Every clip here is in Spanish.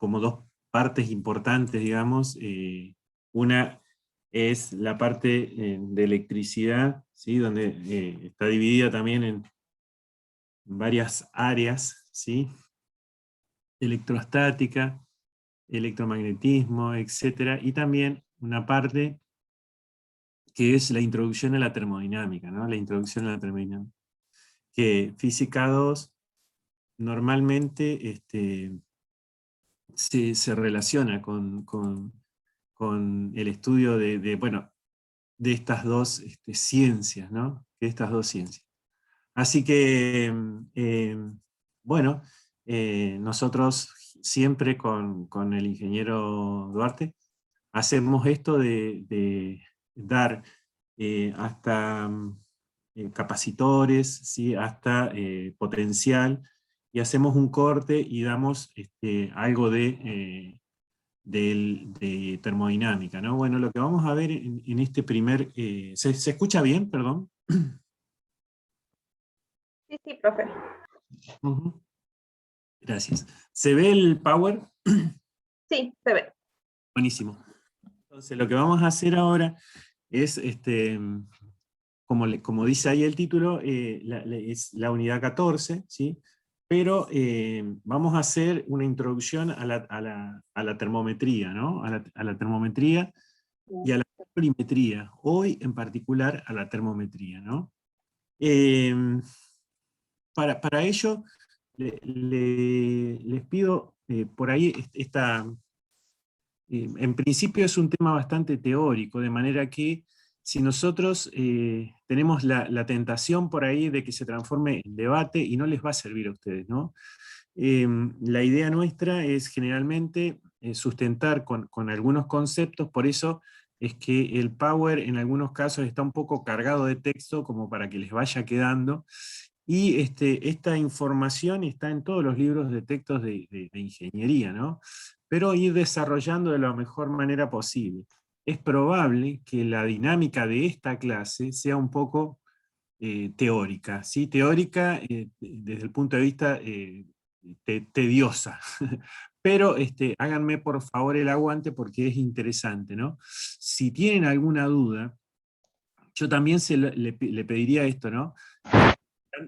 como dos partes importantes, digamos. Una es la parte de electricidad, ¿sí? Donde está dividida también en varias áreas, ¿sí? Electrostática, electromagnetismo, etcétera, y también una parte que es la introducción a la termodinámica, ¿no? La introducción a la termodinámica. Que Física 2 normalmente se relaciona con el estudio bueno, de estas dos ciencias, ¿no? De estas dos ciencias. Así que, bueno, nosotros siempre con el ingeniero Duarte hacemos esto de dar hasta capacitores, ¿sí? Hasta potencial, y hacemos un corte y damos algo de termodinámica, ¿no? Bueno, lo que vamos a ver en este primer... ¿se escucha bien, perdón? Sí, sí, profe. Ujú. Gracias. ¿Se ve el power? Sí, se ve. Buenísimo. Entonces, lo que vamos a hacer ahora es, como dice ahí el título, es la unidad 14, ¿sí? Pero vamos a hacer una introducción a la termometría, ¿no? A la termometría y a la colorimetría. Hoy, en particular, a la termometría, ¿no? Eh, para ello, les pido por ahí en principio es un tema bastante teórico, de manera que si nosotros tenemos la tentación por ahí de que se transforme en debate, y no les va a servir a ustedes, ¿no? La idea nuestra es generalmente sustentar con algunos conceptos, por eso es que el Power en algunos casos está un poco cargado de texto, como para que les vaya quedando, y esta información está en todos los libros de textos de ingeniería, ¿no? Pero ir desarrollando de la mejor manera posible. Es probable que la dinámica de esta clase sea un poco teórica, ¿sí? Teórica desde el punto de vista tediosa. Pero háganme por favor el aguante porque es interesante, ¿no? Si tienen alguna duda, yo también le pediría esto, ¿no?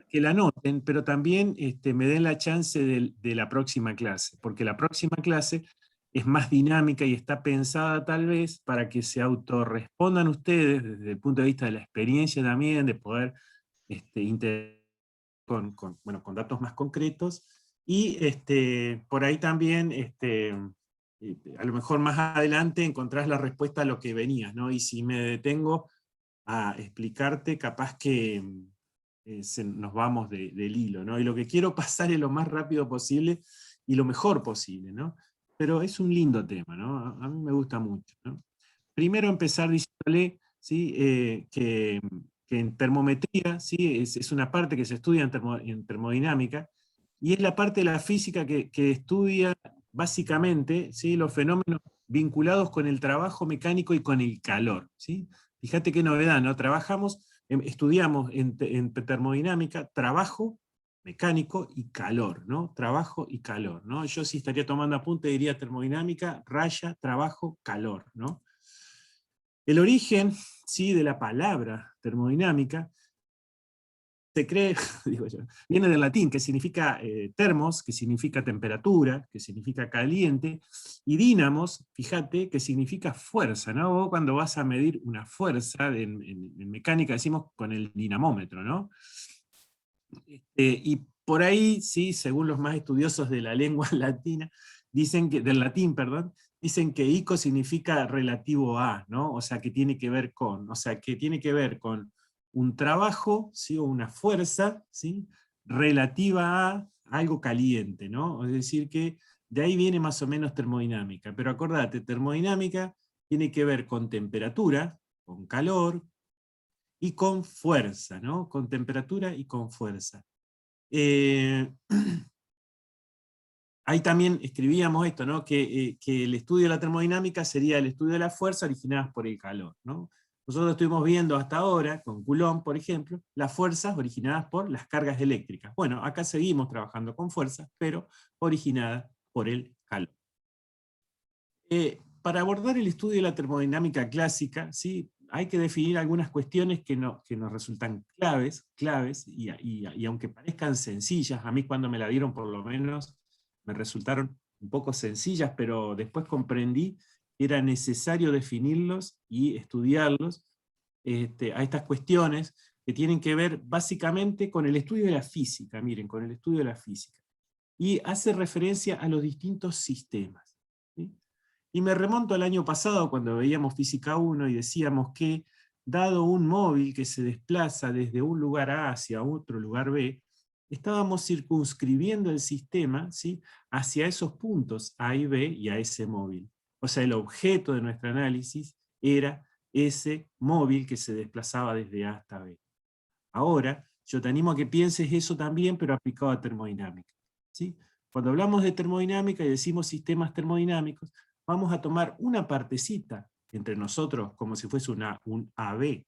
Que la anoten, pero también me den la chance de la próxima clase, porque la próxima clase es más dinámica y está pensada tal vez para que se autorrespondan ustedes desde el punto de vista de la experiencia también, de poder interactuar bueno, con datos más concretos, y por ahí también, a lo mejor más adelante encontrás la respuesta a lo que venías, ¿no? Y si me detengo a explicarte, capaz que nos vamos del hilo, ¿no? Y lo que quiero pasar es lo más rápido posible y lo mejor posible, ¿no? Pero es un lindo tema, ¿no? A mí me gusta mucho, ¿no? Primero empezar diciéndole, ¿sí? Que en termometría, ¿sí? Es una parte que se estudia en termodinámica, y es la parte de la física que estudia básicamente, ¿sí? Los fenómenos vinculados con el trabajo mecánico y con el calor, ¿sí? Fíjate qué novedad, ¿no? Estudiamos en termodinámica trabajo mecánico y calor, ¿no? Trabajo y calor, ¿no? Yo sí estaría tomando apunte, diría termodinámica, raya, trabajo, calor, ¿no? El origen, sí, de la palabra termodinámica se cree, digo yo, viene del latín, que significa termos, que significa temperatura, que significa caliente, y dínamos, fíjate, que significa fuerza, ¿no? Vos cuando vas a medir una fuerza, en mecánica decimos con el dinamómetro, ¿no? Y por ahí, sí, según los más estudiosos de la lengua latina, del latín, perdón, dicen que ico significa relativo a, ¿no? O sea, que tiene que ver con, o sea, que tiene que ver con un trabajo, ¿sí? O una fuerza, ¿sí? Relativa a algo caliente, ¿no? Es decir, que de ahí viene más o menos termodinámica. Pero acordate, termodinámica tiene que ver con temperatura, con calor, y con fuerza, ¿no? Con temperatura y con fuerza. Eh, Ahí también escribíamos esto, ¿no? Que el estudio de la termodinámica sería el estudio de las fuerzas originadas por el calor, ¿no? Nosotros estuvimos viendo hasta ahora, con Coulomb, por ejemplo, las fuerzas originadas por las cargas eléctricas. Bueno, acá seguimos trabajando con fuerzas, pero originadas por el calor. Para abordar el estudio de la termodinámica clásica, ¿sí? Hay que definir algunas cuestiones que nos resultan claves, y aunque parezcan sencillas, a mí cuando me la dieron por lo menos me resultaron un poco sencillas, pero después comprendí que era necesario definirlos y estudiarlos, a estas cuestiones que tienen que ver básicamente con el estudio de la física, miren, con el estudio de la física. Y hace referencia a los distintos sistemas, ¿sí? Y me remonto al año pasado cuando veíamos Física 1 y decíamos que, dado un móvil que se desplaza desde un lugar A hacia otro lugar B, estábamos circunscribiendo el sistema, ¿sí?, hacia esos puntos A y B y a ese móvil. O sea, el objeto de nuestro análisis era ese móvil que se desplazaba desde A hasta B. Ahora, yo te animo a que pienses eso también, pero aplicado a termodinámica, ¿sí? Cuando hablamos de termodinámica y decimos sistemas termodinámicos, vamos a tomar una partecita entre nosotros, como si fuese un AB,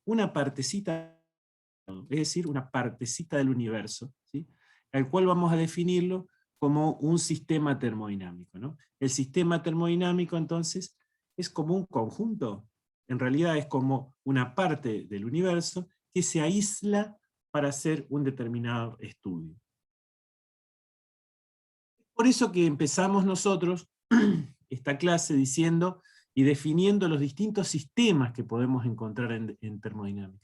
una partecita, es decir, una partecita del universo, ¿sí?, al cual vamos a definirlo como un sistema termodinámico, ¿no? El sistema termodinámico, entonces, es como un conjunto, en realidad es como una parte del universo que se aísla para hacer un determinado estudio. Por eso que empezamos nosotros esta clase diciendo y definiendo los distintos sistemas que podemos encontrar en termodinámica.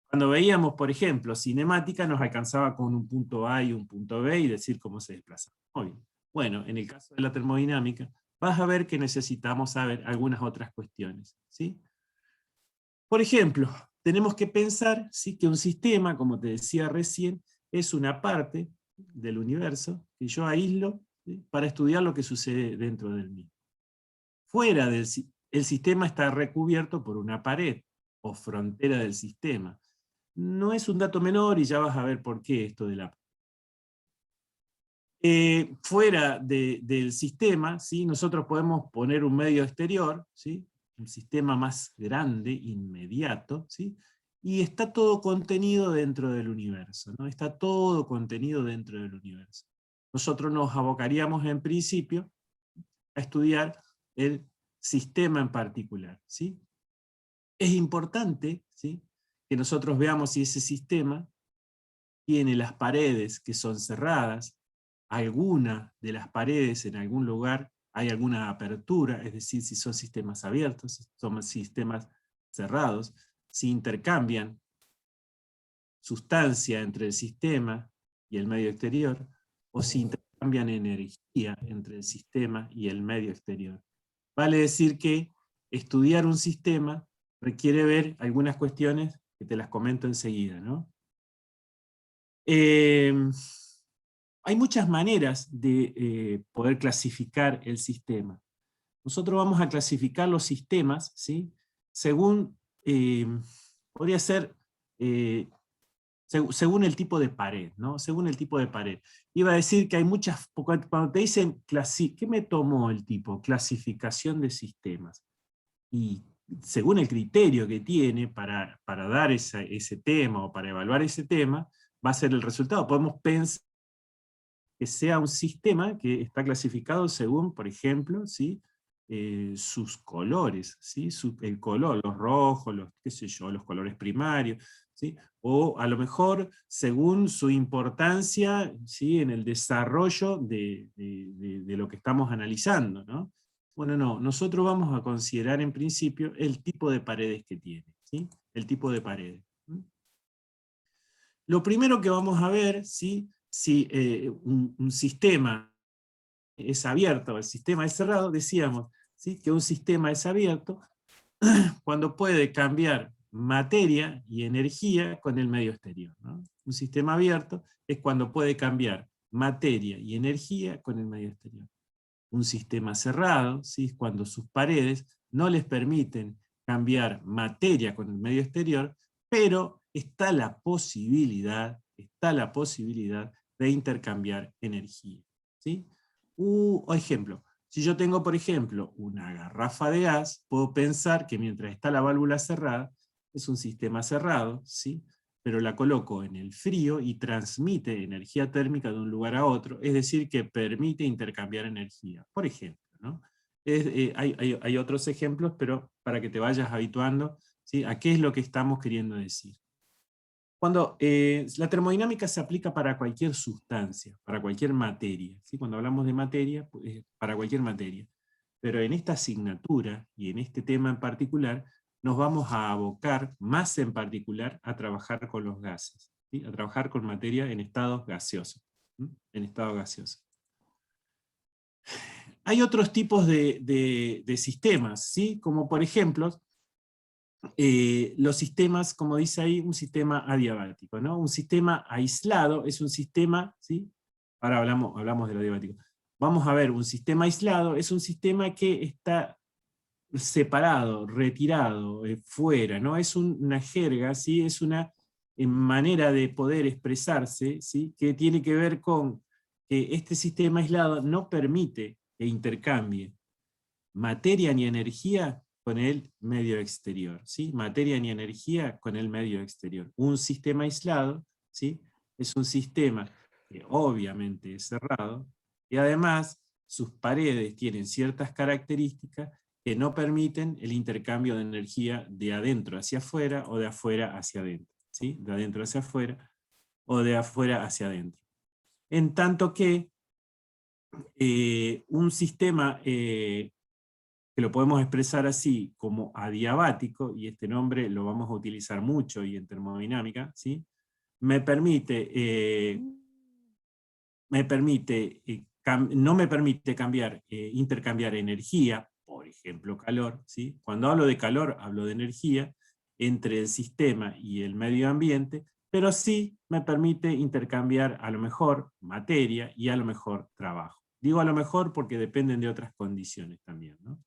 Cuando veíamos, por ejemplo, cinemática, nos alcanzaba con un punto A y un punto B y decir cómo se desplaza. Muy bien. Bueno, en el caso de la termodinámica, vas a ver que necesitamos saber algunas otras cuestiones, ¿sí? Por ejemplo, tenemos que pensar, ¿sí?, que un sistema, como te decía recién, es una parte del universo que yo aíslo, ¿sí?, para estudiar lo que sucede dentro del mismo. Fuera el sistema está recubierto por una pared, o frontera del sistema. No es un dato menor y ya vas a ver por qué esto de la... fuera del sistema, ¿sí?, nosotros podemos poner un medio exterior, ¿sí?, un sistema más grande, inmediato, ¿sí?, y está todo contenido dentro del universo, ¿no? Está todo contenido dentro del universo. Nosotros nos abocaríamos en principio a estudiar el sistema en particular, ¿sí? Es importante, ¿sí?, que nosotros veamos si ese sistema tiene las paredes que son cerradas, alguna de las paredes en algún lugar hay alguna apertura, es decir, si son sistemas abiertos, si son sistemas cerrados, si intercambian sustancia entre el sistema y el medio exterior, o si intercambian energía entre el sistema y el medio exterior. Vale decir que estudiar un sistema requiere ver algunas cuestiones que te las comento enseguida, ¿no? Hay muchas maneras de poder clasificar el sistema. Nosotros vamos a clasificar los sistemas, ¿sí?, según, podría ser, según el tipo de pared, ¿no? Según el tipo de pared. Iba a decir que hay muchas, cuando te dicen, ¿qué me tomó el tipo? Clasificación de sistemas. Y según el criterio que tiene para dar ese tema o para evaluar ese tema, va a ser el resultado. Podemos pensar que sea un sistema que está clasificado según, por ejemplo, ¿sí?, sus colores, ¿sí?, el color, los rojos, qué sé yo, los colores primarios, ¿sí?, o a lo mejor según su importancia, ¿sí?, en el desarrollo de lo que estamos analizando, ¿no? Bueno, no, nosotros vamos a considerar en principio el tipo de paredes que tiene, ¿sí?, el tipo de paredes. Lo primero que vamos a ver, ¿sí?, si un sistema es abierto o el sistema es cerrado, decíamos, ¿sí?, que un sistema es abierto cuando puede cambiar materia y energía con el medio exterior, ¿no? Un sistema abierto es cuando puede cambiar materia y energía con el medio exterior. Un sistema cerrado, ¿sí?, es cuando sus paredes no les permiten cambiar materia con el medio exterior, pero está la posibilidad de intercambiar energía, ¿sí? Ejemplo, si yo tengo, por ejemplo, una garrafa de gas, puedo pensar que mientras está la válvula cerrada, es un sistema cerrado, ¿sí?, pero la coloco en el frío y transmite energía térmica de un lugar a otro, es decir, que permite intercambiar energía, por ejemplo, ¿no? Hay otros ejemplos, pero para que te vayas habituando, ¿sí?, a qué es lo que estamos queriendo decir. Cuando la termodinámica se aplica para cualquier sustancia, para cualquier materia, ¿sí? Cuando hablamos de materia, pues, para cualquier materia. Pero en esta asignatura, y en este tema en particular, nos vamos a abocar más en particular a trabajar con los gases, ¿sí?, a trabajar con materia en estados gaseosos. En estado gaseoso. Hay otros tipos de sistemas, ¿sí?, como por ejemplo, los sistemas, como dice ahí, un sistema adiabático, ¿no? Un sistema aislado es un sistema, ¿sí? Ahora hablamos de lo adiabático. Vamos a ver, un sistema aislado es un sistema que está separado, retirado, fuera, ¿no? Es una jerga, ¿sí? Es una manera de poder expresarse, ¿sí?, que tiene que ver con que este sistema aislado no permite que intercambie materia ni energía con el medio exterior, ¿sí? Materia ni energía con el medio exterior. Un sistema aislado, ¿sí?, es un sistema que obviamente es cerrado, y además sus paredes tienen ciertas características que no permiten el intercambio de energía de adentro hacia afuera o de afuera hacia adentro, ¿sí?, de adentro hacia afuera o de afuera hacia adentro. En tanto que un sistema que lo podemos expresar así como adiabático, y este nombre lo vamos a utilizar mucho y en termodinámica, ¿sí?, me permite, no me permite intercambiar energía, por ejemplo calor, ¿sí? Cuando hablo de calor hablo de energía entre el sistema y el medio ambiente, pero sí me permite intercambiar a lo mejor materia y a lo mejor trabajo. Digo a lo mejor porque dependen de otras condiciones también, ¿no?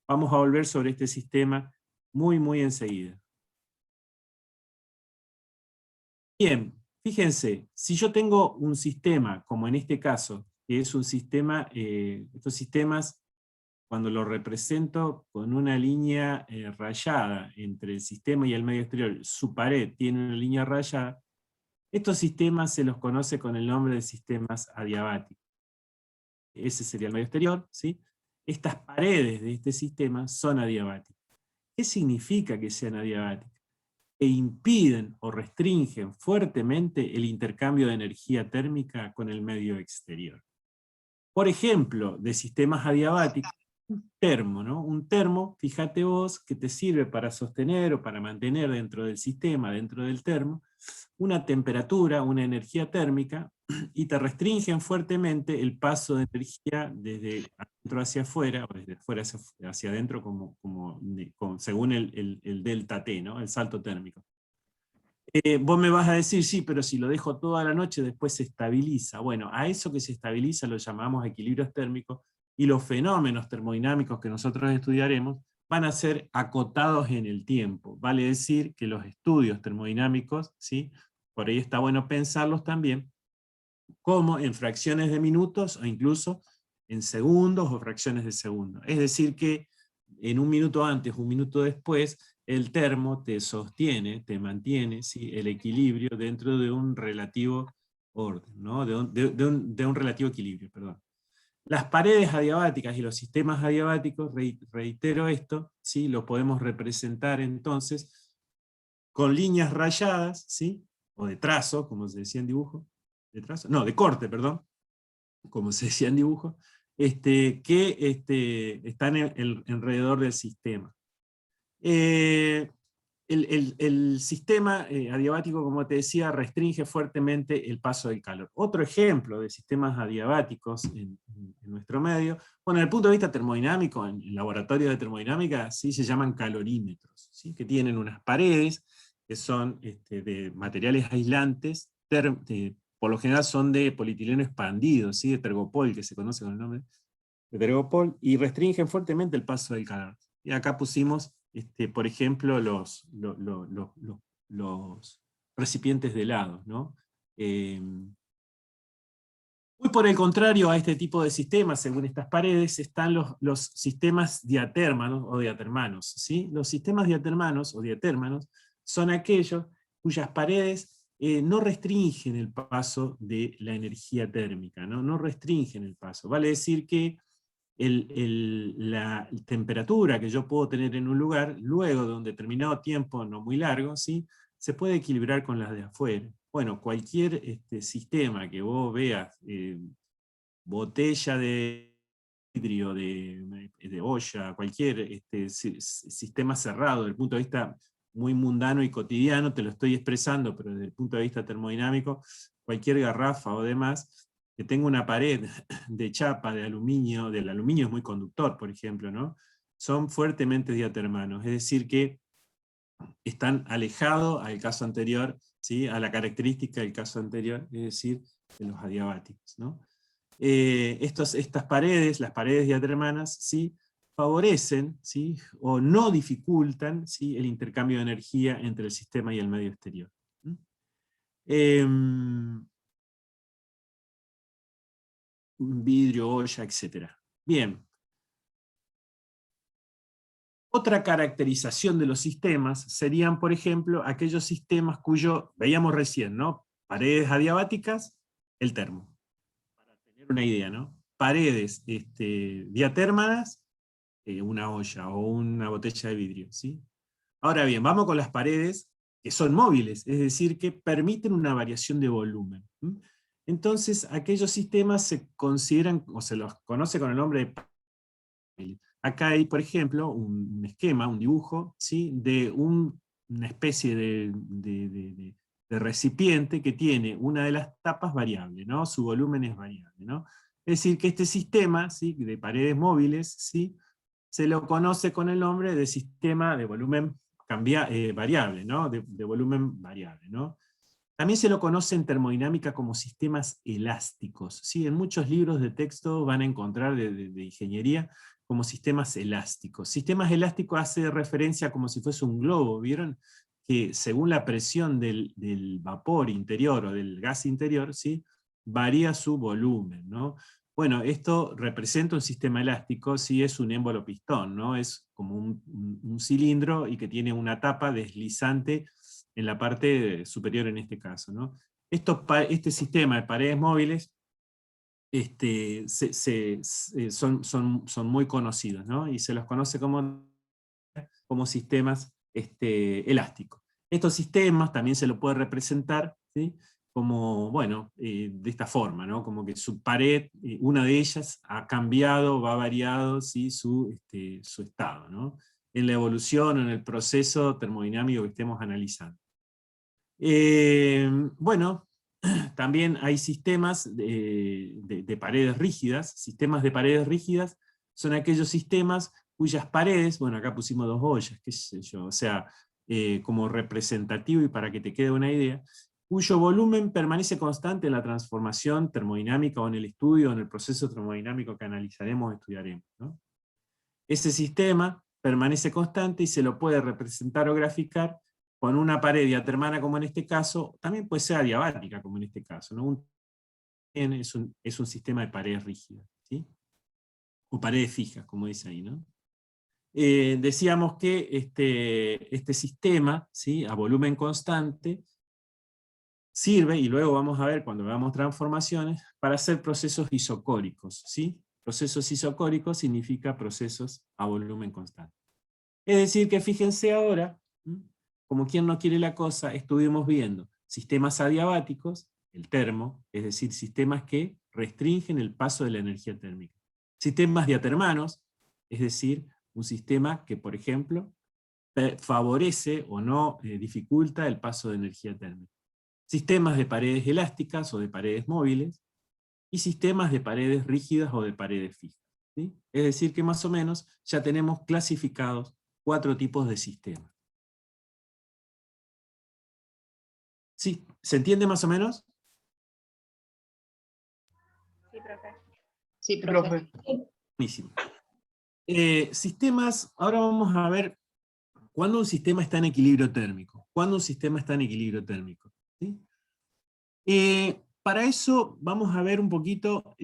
Vamos a volver sobre este sistema muy enseguida. Bien, fíjense, si yo tengo un sistema, como en este caso, que es un sistema, estos sistemas, cuando lo represento con una línea rayada entre el sistema y el medio exterior, su pared tiene una línea rayada, estos sistemas se los conoce con el nombre de sistemas adiabáticos. Ese sería el medio exterior, ¿sí? Estas paredes de este sistema son adiabáticas. ¿Qué significa que sean adiabáticas? Que impiden o restringen fuertemente el intercambio de energía térmica con el medio exterior. Por ejemplo, de sistemas adiabáticos, un termo, ¿no? Un termo, fíjate vos, que te sirve para sostener o para mantener dentro del sistema, dentro del termo, una temperatura, una energía térmica, y te restringen fuertemente el paso de energía desde adentro hacia afuera, o desde afuera hacia adentro, según el delta T, ¿no?, el salto térmico. Vos me vas a decir, sí, pero si lo dejo toda la noche después se estabiliza. Bueno, a eso que se estabiliza lo llamamos equilibrios térmicos, y los fenómenos termodinámicos que nosotros estudiaremos van a ser acotados en el tiempo. Vale decir que los estudios termodinámicos, ¿sí?, por ahí está bueno pensarlos también, como en fracciones de minutos o incluso en segundos o fracciones de segundos. Es decir que en un minuto antes, un minuto después, el termo te sostiene, te mantiene, ¿sí?, el equilibrio dentro de un relativo orden, ¿no?, de un relativo equilibrio, perdón. Las paredes adiabáticas y los sistemas adiabáticos, reitero esto, ¿sí?, lo podemos representar entonces con líneas rayadas, ¿sí?, o de trazo, como se decía en dibujo, de corte, perdón, como se decía en dibujo, que están alrededor del sistema. El sistema adiabático, como te decía, restringe fuertemente el paso del calor. Otro ejemplo de sistemas adiabáticos en nuestro medio, bueno, desde el punto de vista termodinámico, en laboratorios de termodinámica, sí se llaman calorímetros, ¿sí?, que tienen unas paredes que son de materiales aislantes, por lo general son de polietileno expandido, ¿sí?, de tergopol, que se conoce con el nombre de tergopol, y restringen fuertemente el paso del calor. Y acá pusimos, por ejemplo, los recipientes de helado, ¿no? Muy por el contrario a este tipo de sistemas, según estas paredes, están los sistemas diatérmanos o diatermanos, ¿sí? Los sistemas diatermanos o diatérmanos son aquellos cuyas paredes no restringen el paso de la energía térmica, ¿no? No restringen el paso. Vale decir que la temperatura que yo puedo tener en un lugar, luego de un determinado tiempo no muy largo, ¿sí?, se puede equilibrar con las de afuera. Bueno, cualquier sistema que vos veas, botella de vidrio, de olla, cualquier sistema cerrado, desde el punto de vista muy mundano y cotidiano, te lo estoy expresando, pero desde el punto de vista termodinámico, cualquier garrafa o demás, que tenga una pared de chapa, de aluminio, del aluminio es muy conductor, por ejemplo, ¿no?, son fuertemente diatermanos, es decir que están alejados al caso anterior, ¿sí?, a la característica del caso anterior, es decir, de los adiabáticos, ¿no? Estas paredes, las paredes diatermanas, ¿sí?, favorecen, ¿sí?, o no dificultan, ¿sí?, el intercambio de energía entre el sistema y el medio exterior. Vidrio, olla, etc. Bien. Otra caracterización de los sistemas serían, por ejemplo, aquellos sistemas cuyo, veíamos recién, ¿no?, paredes adiabáticas, el termo. Para tener una idea, ¿no? Paredes diatérmanas, una olla o una botella de vidrio, ¿sí? Ahora bien, vamos con las paredes que son móviles, es decir, que permiten una variación de volumen. Entonces, aquellos sistemas se consideran, o se los conoce con el nombre de... Acá hay, por ejemplo, un esquema, un dibujo, ¿sí?, de una especie de recipiente que tiene una de las tapas variable, ¿no? Su volumen es variable, ¿no? Es decir, que este sistema, ¿sí?, de paredes móviles, ¿sí?, se lo conoce con el nombre de sistema de volumen variable, ¿no?, de volumen variable, ¿no? También se lo conoce en termodinámica como sistemas elásticos, ¿sí? En muchos libros de texto van a encontrar de ingeniería como sistemas elásticos. Sistemas elásticos hace referencia como si fuese un globo, ¿vieron? Que según la presión del vapor interior o del gas interior, ¿sí?, varía su volumen, ¿no? Bueno, esto representa un sistema elástico, sí, es un émbolo pistón, ¿no? Es como un cilindro y que tiene una tapa deslizante en la parte superior en este caso, ¿no? Este sistema de paredes móviles son muy conocidos, ¿no? Y se los conoce como sistemas elásticos. Estos sistemas también se lo puede representar, ¿sí?, como, bueno, de esta forma, ¿no? Como que su pared, una de ellas ha cambiado, va variado, ¿sí?, su estado, ¿no?, en la evolución o en el proceso termodinámico que estemos analizando. Bueno, también hay sistemas de paredes rígidas. Sistemas de paredes rígidas son aquellos sistemas cuyas paredes, bueno, acá pusimos dos ollas, qué sé yo, o sea, como representativo y para que te quede una idea, cuyo volumen permanece constante en la transformación termodinámica o en el estudio, o en el proceso termodinámico que analizaremos o estudiaremos, ¿no? Ese sistema permanece constante y se lo puede representar o graficar con una pared diatermana como en este caso, también puede ser adiabática como en este caso, ¿no? Es un sistema de paredes rígidas, ¿sí?, o paredes fijas, como dice ahí, ¿no? Decíamos que este sistema, ¿sí?, a volumen constante, sirve, y luego vamos a ver cuando veamos transformaciones, para hacer procesos isocóricos, ¿sí? Procesos isocóricos significa procesos a volumen constante. Es decir que fíjense ahora, como quien no quiere la cosa, estuvimos viendo sistemas adiabáticos, el termo, es decir, sistemas que restringen el paso de la energía térmica. Sistemas diatermanos, es decir, un sistema que, por ejemplo, favorece o no dificulta el paso de energía térmica. Sistemas de paredes elásticas o de paredes móviles, y sistemas de paredes rígidas o de paredes fijas, ¿sí? Es decir que más o menos ya tenemos clasificados 4 tipos de sistemas. ¿Sí? ¿Se entiende más o menos? Sí, profe. Sí, profe. Buenísimo. Sistemas, ahora vamos a ver cuándo un sistema está en equilibrio térmico. ¿Cuándo un sistema está en equilibrio térmico? ¿Sí? Para eso vamos a ver un poquito,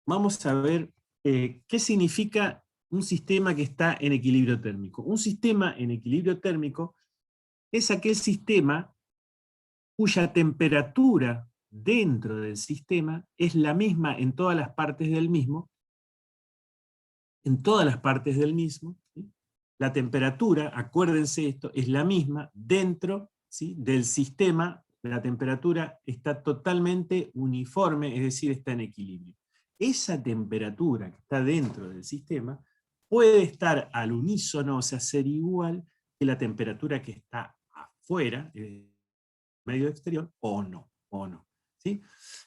vamos a ver qué significa un sistema que está en equilibrio térmico. Un sistema en equilibrio térmico es aquel sistema cuya temperatura dentro del sistema es la misma en todas las partes del mismo, ¿sí? La temperatura, acuérdense esto, es la misma dentro, ¿sí?, del sistema. La temperatura está totalmente uniforme, es decir, está en equilibrio. Esa temperatura que está dentro del sistema puede estar al unísono, o sea, ser igual que la temperatura que está afuera, medio exterior, o no, ¿sí?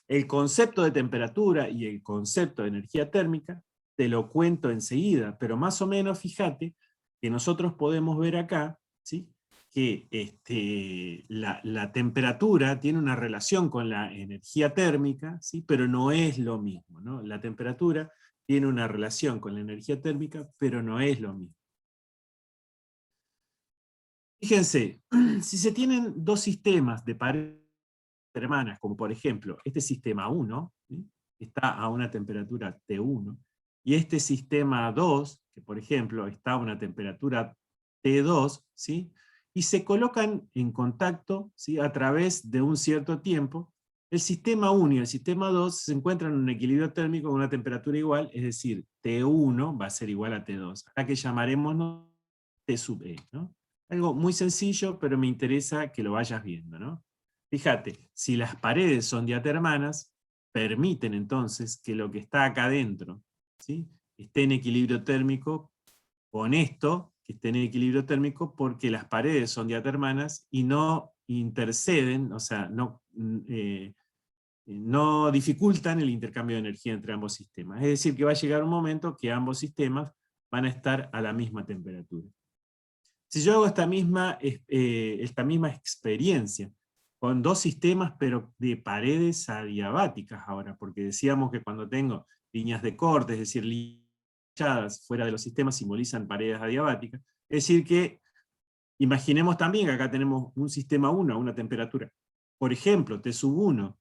El concepto de temperatura y el concepto de energía térmica te lo cuento enseguida, pero más o menos fíjate que nosotros podemos ver acá, ¿sí?, que la temperatura tiene una relación con la energía térmica, ¿sí?, pero no es lo mismo, ¿no? La temperatura tiene una relación con la energía térmica, pero no es lo mismo. Fíjense, si se tienen dos sistemas de paredes hermanas, como por ejemplo este sistema 1, ¿sí?, está a una temperatura T1, y este sistema 2, que por ejemplo está a una temperatura T2, ¿sí?, y se colocan en contacto, ¿sí?, a través de un cierto tiempo, el sistema 1 y el sistema 2 se encuentran en un equilibrio térmico con una temperatura igual, es decir, T1 va a ser igual a T2, a la que llamaremos T sub E, ¿no? Algo muy sencillo, pero me interesa que lo vayas viendo, ¿no? Fíjate, si las paredes son diatermanas, permiten entonces que lo que está acá adentro, ¿sí?, esté en equilibrio térmico con esto, que esté en equilibrio térmico, porque las paredes son diatermanas y no interceden, o sea, no dificultan el intercambio de energía entre ambos sistemas. Es decir, que va a llegar un momento que ambos sistemas van a estar a la misma temperatura. Si yo hago esta misma experiencia con dos sistemas, pero de paredes adiabáticas ahora, porque decíamos que cuando tengo líneas de corte, es decir, líneas fuera de los sistemas simbolizan paredes adiabáticas, es decir que, imaginemos también que acá tenemos un sistema 1 a una temperatura, por ejemplo, T sub 1,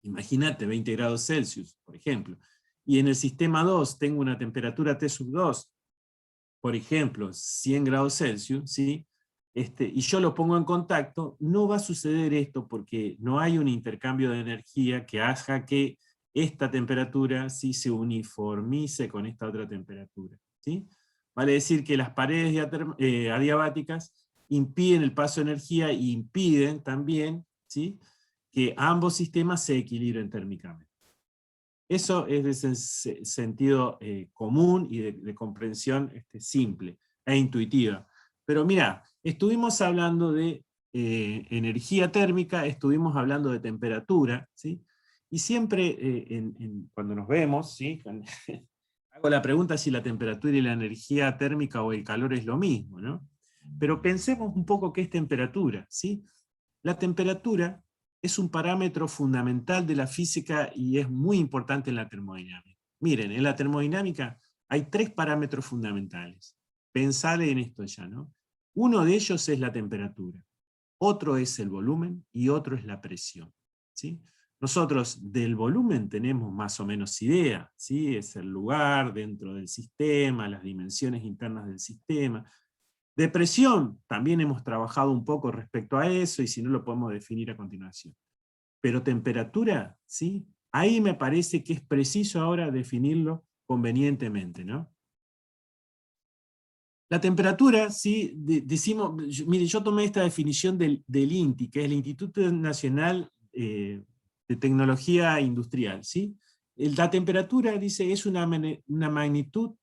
imagínate 20 grados Celsius, por ejemplo, y en el sistema 2 tengo una temperatura T sub 2, por ejemplo, 100 grados Celsius, ¿sí?, y yo lo pongo en contacto, no va a suceder esto porque no hay un intercambio de energía que haga que esta temperatura, ¿sí?, se uniformice con esta otra temperatura, ¿sí? Vale decir que las paredes adiabáticas impiden el paso de energía e impiden también, ¿sí?, que ambos sistemas se equilibren térmicamente. Eso es de ese sentido común y de comprensión simple e intuitiva. Pero mira, estuvimos hablando de energía térmica, estuvimos hablando de temperatura, ¿sí? Y siempre cuando nos vemos, ¿sí?, hago la pregunta si la temperatura y la energía térmica o el calor es lo mismo, ¿no? Pero pensemos un poco qué es temperatura, ¿sí? La temperatura es un parámetro fundamental de la física y es muy importante en la termodinámica. Miren, en la termodinámica hay tres parámetros fundamentales. Pensad en esto ya, ¿no? Uno de ellos es la temperatura, otro es el volumen y otro es la presión, ¿sí? Nosotros del volumen tenemos más o menos idea, ¿sí? Es el lugar dentro del sistema, las dimensiones internas del sistema. De presión, también hemos trabajado un poco respecto a eso, y si no lo podemos definir a continuación. Pero temperatura, ¿sí? Ahí me parece que es preciso ahora definirlo convenientemente, ¿no? La temperatura, ¿sí? Decimos, mire, yo tomé esta definición del INTI, que es el Instituto Nacional de Tecnología Industrial, ¿sí? La temperatura, dice, es una magnitud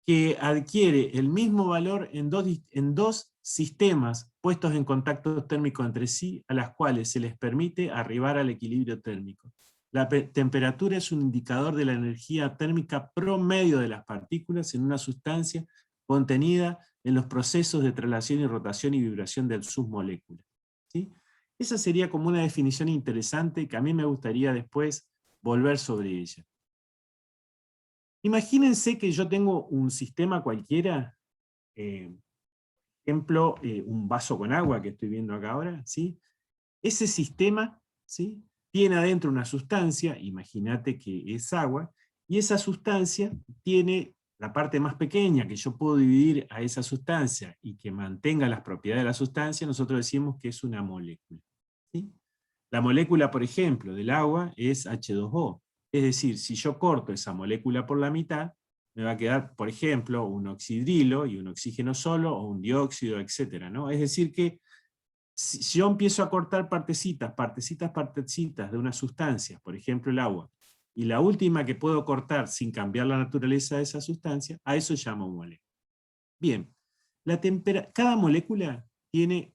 que adquiere el mismo valor en dos sistemas puestos en contacto térmico entre sí, a las cuales se les permite arribar al equilibrio térmico. La temperatura es un indicador de la energía térmica promedio de las partículas en una sustancia contenida en los procesos de traslación y rotación y vibración de sus moléculas, ¿sí? Esa sería como una definición interesante que a mí me gustaría después volver sobre ella. Imagínense que yo tengo un sistema cualquiera, ejemplo, un vaso con agua que estoy viendo acá ahora, ¿sí? Ese sistema, ¿sí?, tiene adentro una sustancia, imagínate que es agua, y esa sustancia tiene la parte más pequeña que yo puedo dividir a esa sustancia y que mantenga las propiedades de la sustancia, nosotros decimos que es una molécula, ¿sí? La molécula, por ejemplo, del agua es H2O. Es decir, si yo corto esa molécula por la mitad, me va a quedar, por ejemplo, un oxidrilo y un oxígeno solo, o un dióxido, etc., ¿no? Es decir que si yo empiezo a cortar partecitas de una sustancia, por ejemplo el agua, y la última que puedo cortar sin cambiar la naturaleza de esa sustancia, a eso llamo molécula. Bien, cada molécula tiene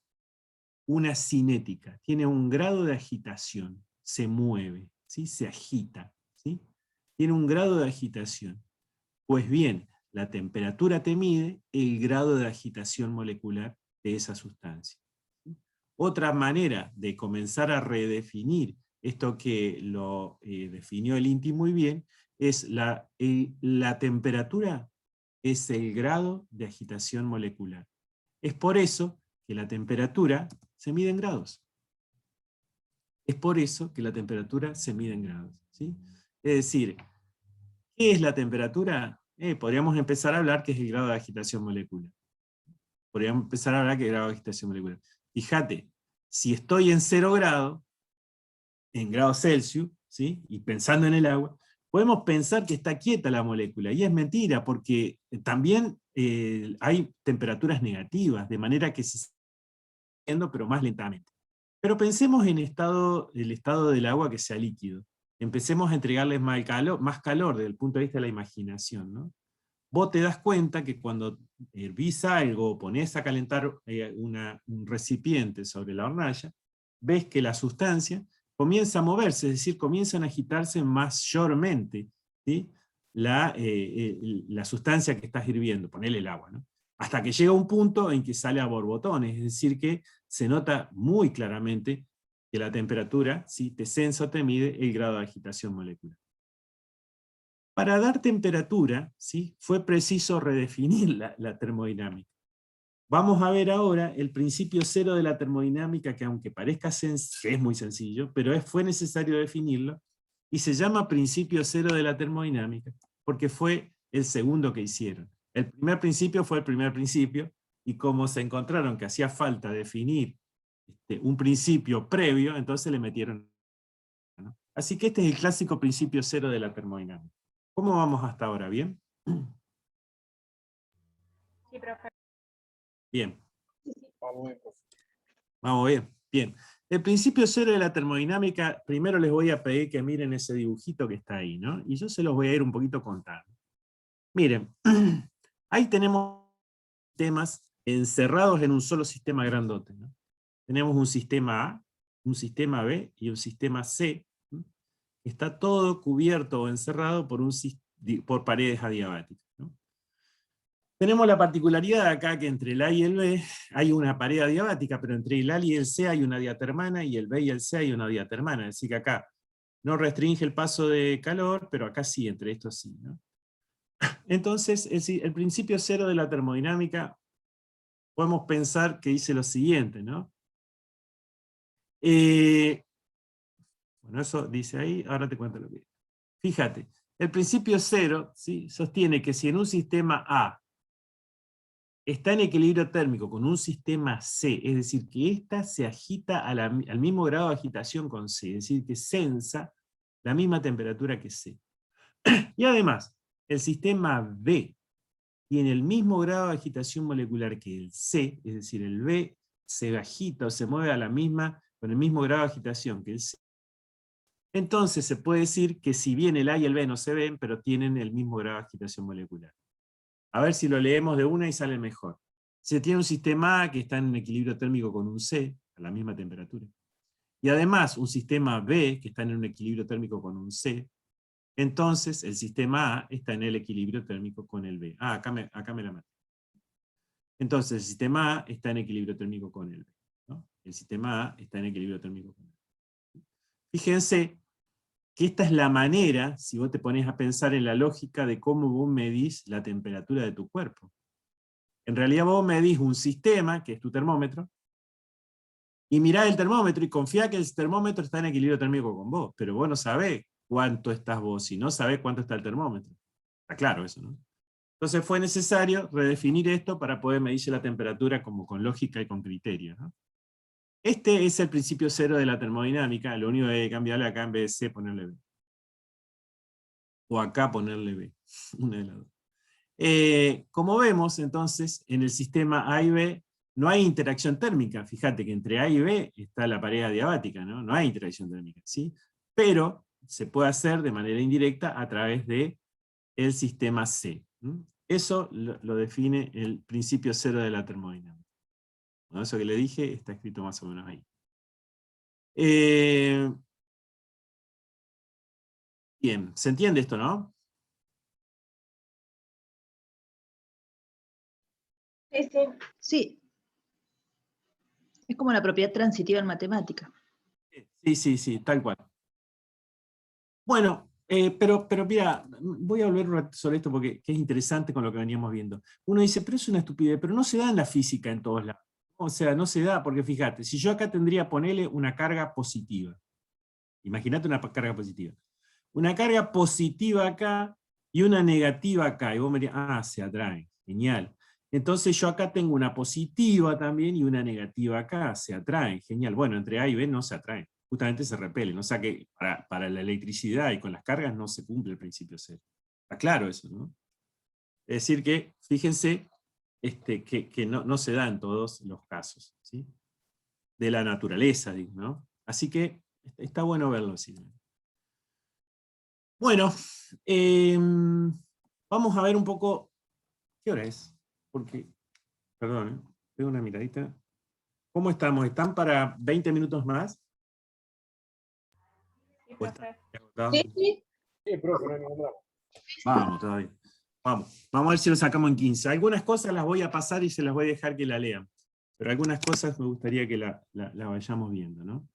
una cinética, tiene un grado de agitación, se mueve, ¿sí? Se agita, ¿sí? Tiene un grado de agitación. Pues bien, la temperatura te mide el grado de agitación molecular de esa sustancia. Otra manera de comenzar a redefinir esto que lo definió el INTI muy bien, es la temperatura es el grado de agitación molecular. Es por eso que la temperatura se mide en grados. Es por eso que la temperatura se mide en grados, ¿sí? Es decir, ¿qué es la temperatura? Podríamos empezar a hablar que es el grado de agitación molecular. Podríamos empezar a hablar que es el grado de agitación molecular. Fíjate, si estoy en 0 grados, en grados Celsius, ¿sí? Y pensando en el agua, podemos pensar que está quieta la molécula, y es mentira, porque también hay temperaturas negativas, de manera que se está moviendo, pero más lentamente. Pero pensemos en el estado del agua que sea líquido. Empecemos a entregarles más calor desde el punto de vista de la imaginación, ¿no? Vos te das cuenta que cuando hervís algo, ponés a calentar un recipiente sobre la hornalla, ves que la sustancia comienza a moverse, es decir, comienzan a agitarse mayormente, ¿sí? La sustancia que estás hirviendo, ponele el agua, ¿no? Hasta que llega un punto en que sale a borbotones, es decir, que se nota muy claramente que la temperatura, ¿sí? Te censa o te mide el grado de agitación molecular. Para dar temperatura, ¿sí? Fue preciso redefinir la termodinámica. Vamos a ver ahora el principio cero de la termodinámica, que aunque parezca que es muy sencillo, pero fue necesario definirlo, y se llama principio cero de la termodinámica, porque fue el segundo que hicieron. El primer principio fue el primer principio, y como se encontraron que hacía falta definir un principio previo, entonces le metieron, ¿no? Así que este es el clásico principio cero de la termodinámica. ¿Cómo vamos hasta ahora? ¿Bien? Sí, profe. Bien. Sí, sí. Vamos bien. Bien. El principio cero de la termodinámica, primero les voy a pedir que miren ese dibujito que está ahí, ¿no? Y yo se los voy a ir un poquito contando. Miren, ahí tenemos temas encerrados en un solo sistema grandote, ¿no? Tenemos un sistema A, un sistema B y un sistema C. Está todo cubierto o encerrado por paredes adiabáticas, ¿no? Tenemos la particularidad acá que entre el A y el B hay una pared adiabática, pero entre el A y el C hay una diatermana, y el B y el C hay una diatermana. Es decir, que acá no restringe el paso de calor, pero acá sí, entre estos sí, ¿no? Entonces, el principio cero de la termodinámica, podemos pensar que dice lo siguiente, ¿no? Bueno, eso dice ahí, ahora te cuento lo que dice. Fíjate, el principio cero, ¿sí? Sostiene que si en un sistema A está en equilibrio térmico con un sistema C, es decir, que ésta se agita al mismo grado de agitación con C, es decir, que sensa la misma temperatura que C. Y además, el sistema B tiene el mismo grado de agitación molecular que el C, es decir, el B se agita o se mueve con el mismo grado de agitación que el C. Entonces se puede decir que si bien el A y el B no se ven, pero tienen el mismo grado de agitación molecular. A ver si lo leemos de una y sale mejor. Se tiene un sistema A que está en equilibrio térmico con un C, a la misma temperatura. Y además un sistema B que está en un equilibrio térmico con un C. Entonces el sistema A está en el equilibrio térmico con el B. Acá me la maté. Entonces el sistema A está en equilibrio térmico con el B, ¿no? El sistema A está en equilibrio térmico con el B. Fíjense que esta es la manera, si vos te pones a pensar en la lógica de cómo vos medís la temperatura de tu cuerpo. En realidad vos medís un sistema, que es tu termómetro, y mirá el termómetro y confía que el termómetro está en equilibrio térmico con vos, pero vos no sabés cuánto estás vos, y no sabés cuánto está el termómetro. Está claro eso, ¿no? Entonces fue necesario redefinir esto para poder medirse la temperatura como con lógica y con criterio, ¿no? Este es el principio cero de la termodinámica, lo único que hay que cambiarle acá en vez de C ponerle B. O acá ponerle B, una de las dos. Como vemos, entonces, en el sistema A y B no hay interacción térmica. Fíjate que entre A y B está la pareja adiabática, ¿no? No hay interacción térmica, ¿sí? Pero se puede hacer de manera indirecta a través del sistema C. Eso lo define el principio cero de la termodinámica. Bueno, eso que le dije está escrito más o menos ahí. Bien, ¿se entiende esto, no? Sí, sí. Sí, es como la propiedad transitiva en matemática. Sí, tal cual. Bueno, pero mira, voy a volver un ratito sobre esto porque es interesante con lo que veníamos viendo. Uno dice, pero es una estupidez, pero no se da en la física en todos lados. O sea, no se da, porque fíjate, si yo acá tendría, ponerle una carga positiva. Imagínate una carga positiva. Una carga positiva acá y una negativa acá. Y vos me dirías, se atraen, genial. Entonces yo acá tengo una positiva también y una negativa acá, se atraen, genial. Bueno, entre A y B no se atraen, justamente se repelen. O sea que para la electricidad y con las cargas no se cumple el principio cero. Está claro eso, ¿no? Es decir que, fíjense, que no se da en todos los casos, ¿sí? De la naturaleza, ¿no? Así que está bueno verlo así. Bueno, vamos a ver un poco, ¿qué hora es? Porque, perdón, tengo una miradita. ¿Cómo estamos? ¿Están para 20 minutos más? Sí, ¿O están profe. agotados? Sí, sí. Sí, profe, no hay ningún drama. Vamos, todavía. Vamos a ver si lo sacamos en 15. Algunas cosas las voy a pasar y se las voy a dejar que la lean. Pero algunas cosas me gustaría que la vayamos viendo, ¿no?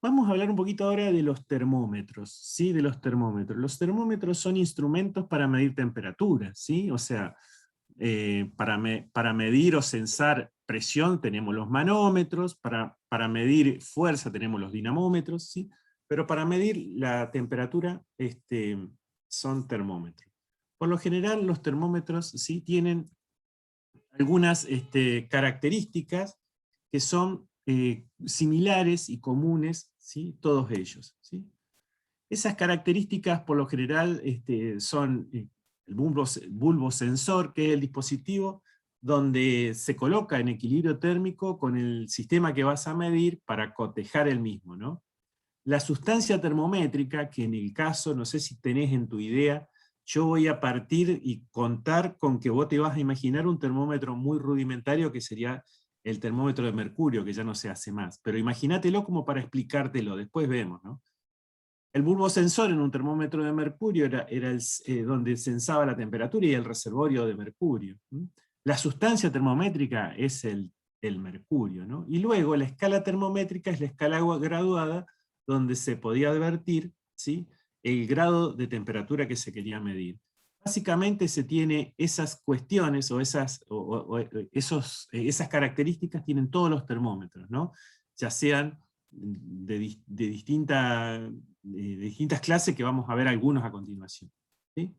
Vamos a hablar un poquito ahora de los termómetros, ¿sí? De los termómetros. Los termómetros son instrumentos para medir temperaturas, ¿sí? O sea, para medir o censar presión tenemos los manómetros, para medir fuerza tenemos los dinamómetros, ¿sí? Pero para medir la temperatura son termómetros. Por lo general los termómetros ¿sí? tienen algunas características que son similares y comunes, ¿sí? Todos ellos. ¿sí? Esas características por lo general son el bulbo sensor, que es el dispositivo donde se coloca en equilibrio térmico con el sistema que vas a medir para cotejar el mismo. ¿no? La sustancia termométrica, que en el caso, no sé si tenés en tu idea, yo voy a partir y contar con que vos te vas a imaginar un termómetro muy rudimentario que sería el termómetro de mercurio, que ya no se hace más. Pero imagínatelo como para explicártelo, después vemos. ¿no? El bulbo sensor en un termómetro de mercurio era donde sensaba la temperatura y el reservorio de mercurio. La sustancia termométrica es el mercurio. ¿no? Y luego la escala termométrica es la escala graduada donde se podía advertir ¿sí? el grado de temperatura que se quería medir. Básicamente se tiene esas cuestiones o esas características tienen todos los termómetros, ¿no? Ya sean de distintas clases que vamos a ver algunos a continuación. ¿sí?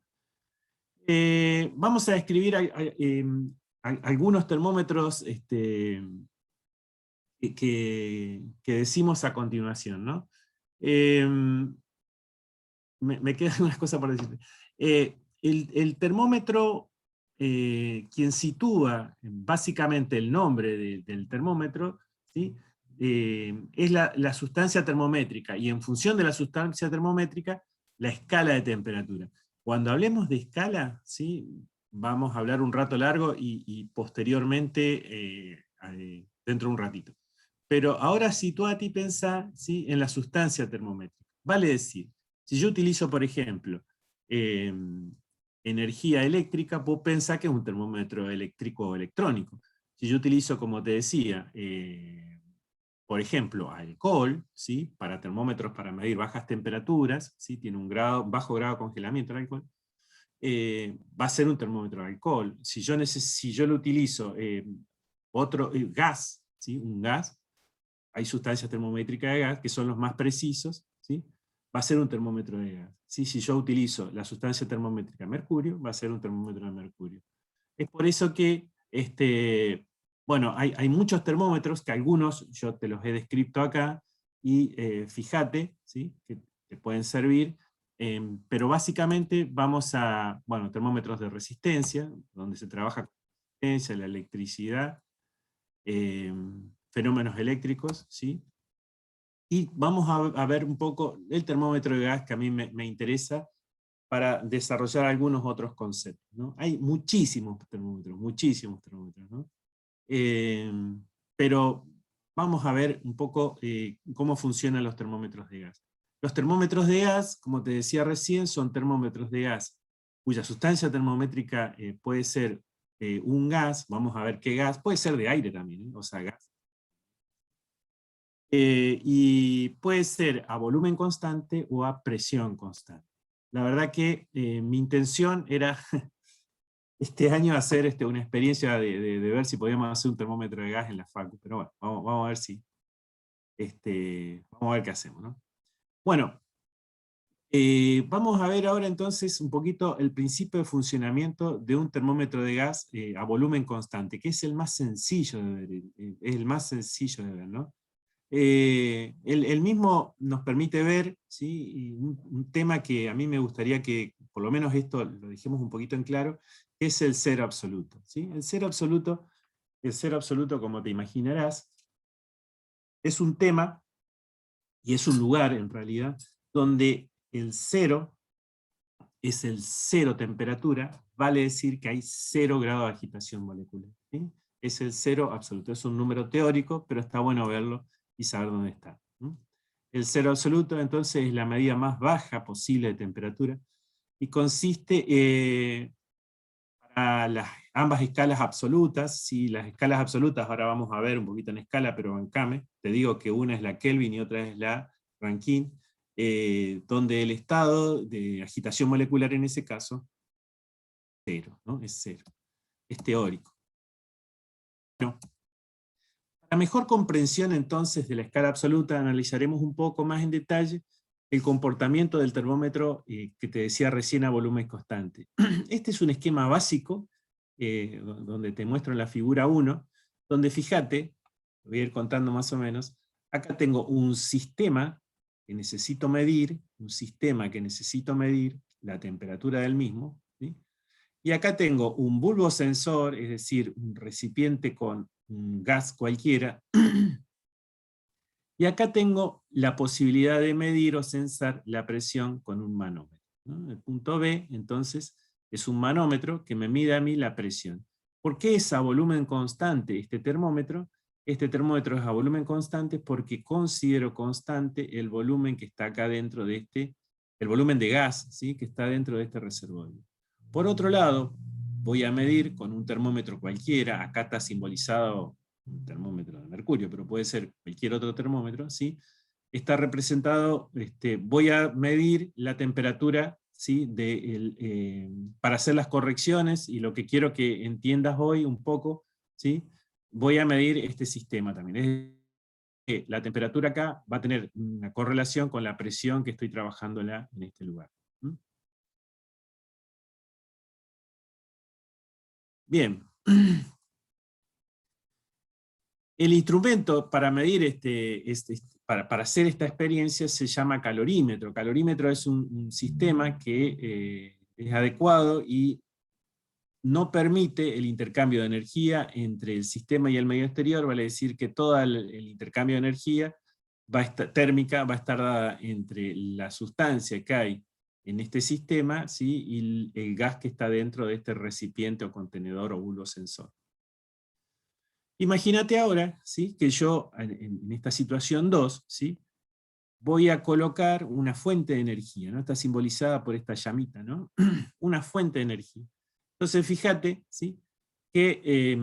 Vamos a describir algunos termómetros que decimos a continuación. ¿no? Me quedan unas cosas por decirte. El termómetro, quien sitúa básicamente el nombre del termómetro, ¿sí? Es la sustancia termométrica, y en función de la sustancia termométrica, la escala de temperatura. Cuando hablemos de escala, ¿sí? Vamos a hablar un rato largo y posteriormente, dentro de un ratito. Pero ahora sitúate y pensá ¿sí? en la sustancia termométrica. Vale decir, si yo utilizo, por ejemplo, energía eléctrica, vos pensás que es un termómetro eléctrico o electrónico. Si yo utilizo, como te decía, por ejemplo, alcohol, ¿sí? Para termómetros para medir bajas temperaturas, ¿sí? Tiene un bajo grado de congelamiento el alcohol, va a ser un termómetro de alcohol. Si yo lo utilizo otro gas, ¿sí? Un gas, hay sustancias termométricas de gas que son los más precisos, ¿sí? Va a ser un termómetro de gas. ¿sí? Si yo utilizo la sustancia termométrica mercurio, va a ser un termómetro de mercurio. Es por eso que bueno, hay muchos termómetros, que algunos yo te los he descrito acá, y fíjate, ¿sí?, que te pueden servir, pero básicamente vamos a, bueno, termómetros de resistencia, donde se trabaja con la resistencia, la electricidad, fenómenos eléctricos, ¿sí? Y vamos a ver un poco el termómetro de gas, que a mí me interesa, para desarrollar algunos otros conceptos, ¿no? Hay muchísimos termómetros, ¿no? Pero vamos a ver un poco cómo funcionan los termómetros de gas. Los termómetros de gas, como te decía recién, son termómetros de gas cuya sustancia termométrica puede ser un gas, vamos a ver qué gas, puede ser de aire también, o sea, gas. Y puede ser a volumen constante o a presión constante. La verdad que mi intención era este año hacer una experiencia de ver si podíamos hacer un termómetro de gas en la facu, pero bueno, vamos a ver si, vamos a ver qué hacemos, ¿no? Bueno, vamos a ver ahora entonces un poquito el principio de funcionamiento de un termómetro de gas a volumen constante, que es el más sencillo de ver, es el más sencillo de ver, ¿no? El mismo nos permite ver, ¿sí?, y un tema que a mí me gustaría que, por lo menos esto lo dejemos un poquito en claro, es el cero absoluto, ¿sí? El cero absoluto, como te imaginarás, es un tema, y es un lugar en realidad, donde el cero es el cero temperatura, vale decir que hay 0 grado de agitación molecular, ¿sí? Es el cero absoluto, es un número teórico, pero está bueno verlo y saber dónde está. El cero absoluto entonces es la medida más baja posible de temperatura, y consiste para ambas escalas absolutas, ¿sí? Las escalas absolutas, ahora vamos a ver un poquito en escala, pero bancame, te digo que una es la Kelvin y otra es la Rankine, donde el estado de agitación molecular en ese caso, 0, ¿no? Es 0, es teórico. Bueno, para mejor comprensión entonces de la escala absoluta, analizaremos un poco más en detalle el comportamiento del termómetro que te decía recién a volumen constante. Este es un esquema básico, donde te muestro en la figura 1, donde fíjate, voy a ir contando más o menos, acá tengo un sistema que necesito medir, la temperatura del mismo, ¿sí? Y acá tengo un bulbo sensor, es decir, un recipiente con un gas cualquiera, y acá tengo la posibilidad de medir o censar la presión con un manómetro, ¿no? El punto B, entonces, es un manómetro que me mide a mí la presión. ¿Por qué es a volumen constante este termómetro? Este termómetro es a volumen constante porque considero constante el volumen que está acá dentro de el volumen de gas, ¿sí?, que está dentro de este reservorio. Por otro lado, voy a medir con un termómetro cualquiera, acá está simbolizado un termómetro de mercurio, pero puede ser cualquier otro termómetro, ¿sí? Está representado, voy a medir la temperatura, ¿sí?, para hacer las correcciones, y lo que quiero que entiendas hoy un poco, ¿sí?, voy a medir este sistema también. Es que la temperatura acá va a tener una correlación con la presión que estoy trabajando en este lugar. Bien. El instrumento para medir para hacer esta experiencia se llama calorímetro. Calorímetro es un sistema que es adecuado y no permite el intercambio de energía entre el sistema y el medio exterior, vale decir que todo el intercambio de energía térmica va a estar dada entre la sustancia que hay en este sistema, ¿sí?, y el gas que está dentro de este recipiente o contenedor o bulbo sensor. Imagínate ahora, ¿sí?, que yo en esta situación 2, ¿sí?, voy a colocar una fuente de energía, ¿no? Está simbolizada por esta llamita, ¿no? Una fuente de energía. Entonces fíjate, ¿sí?, que,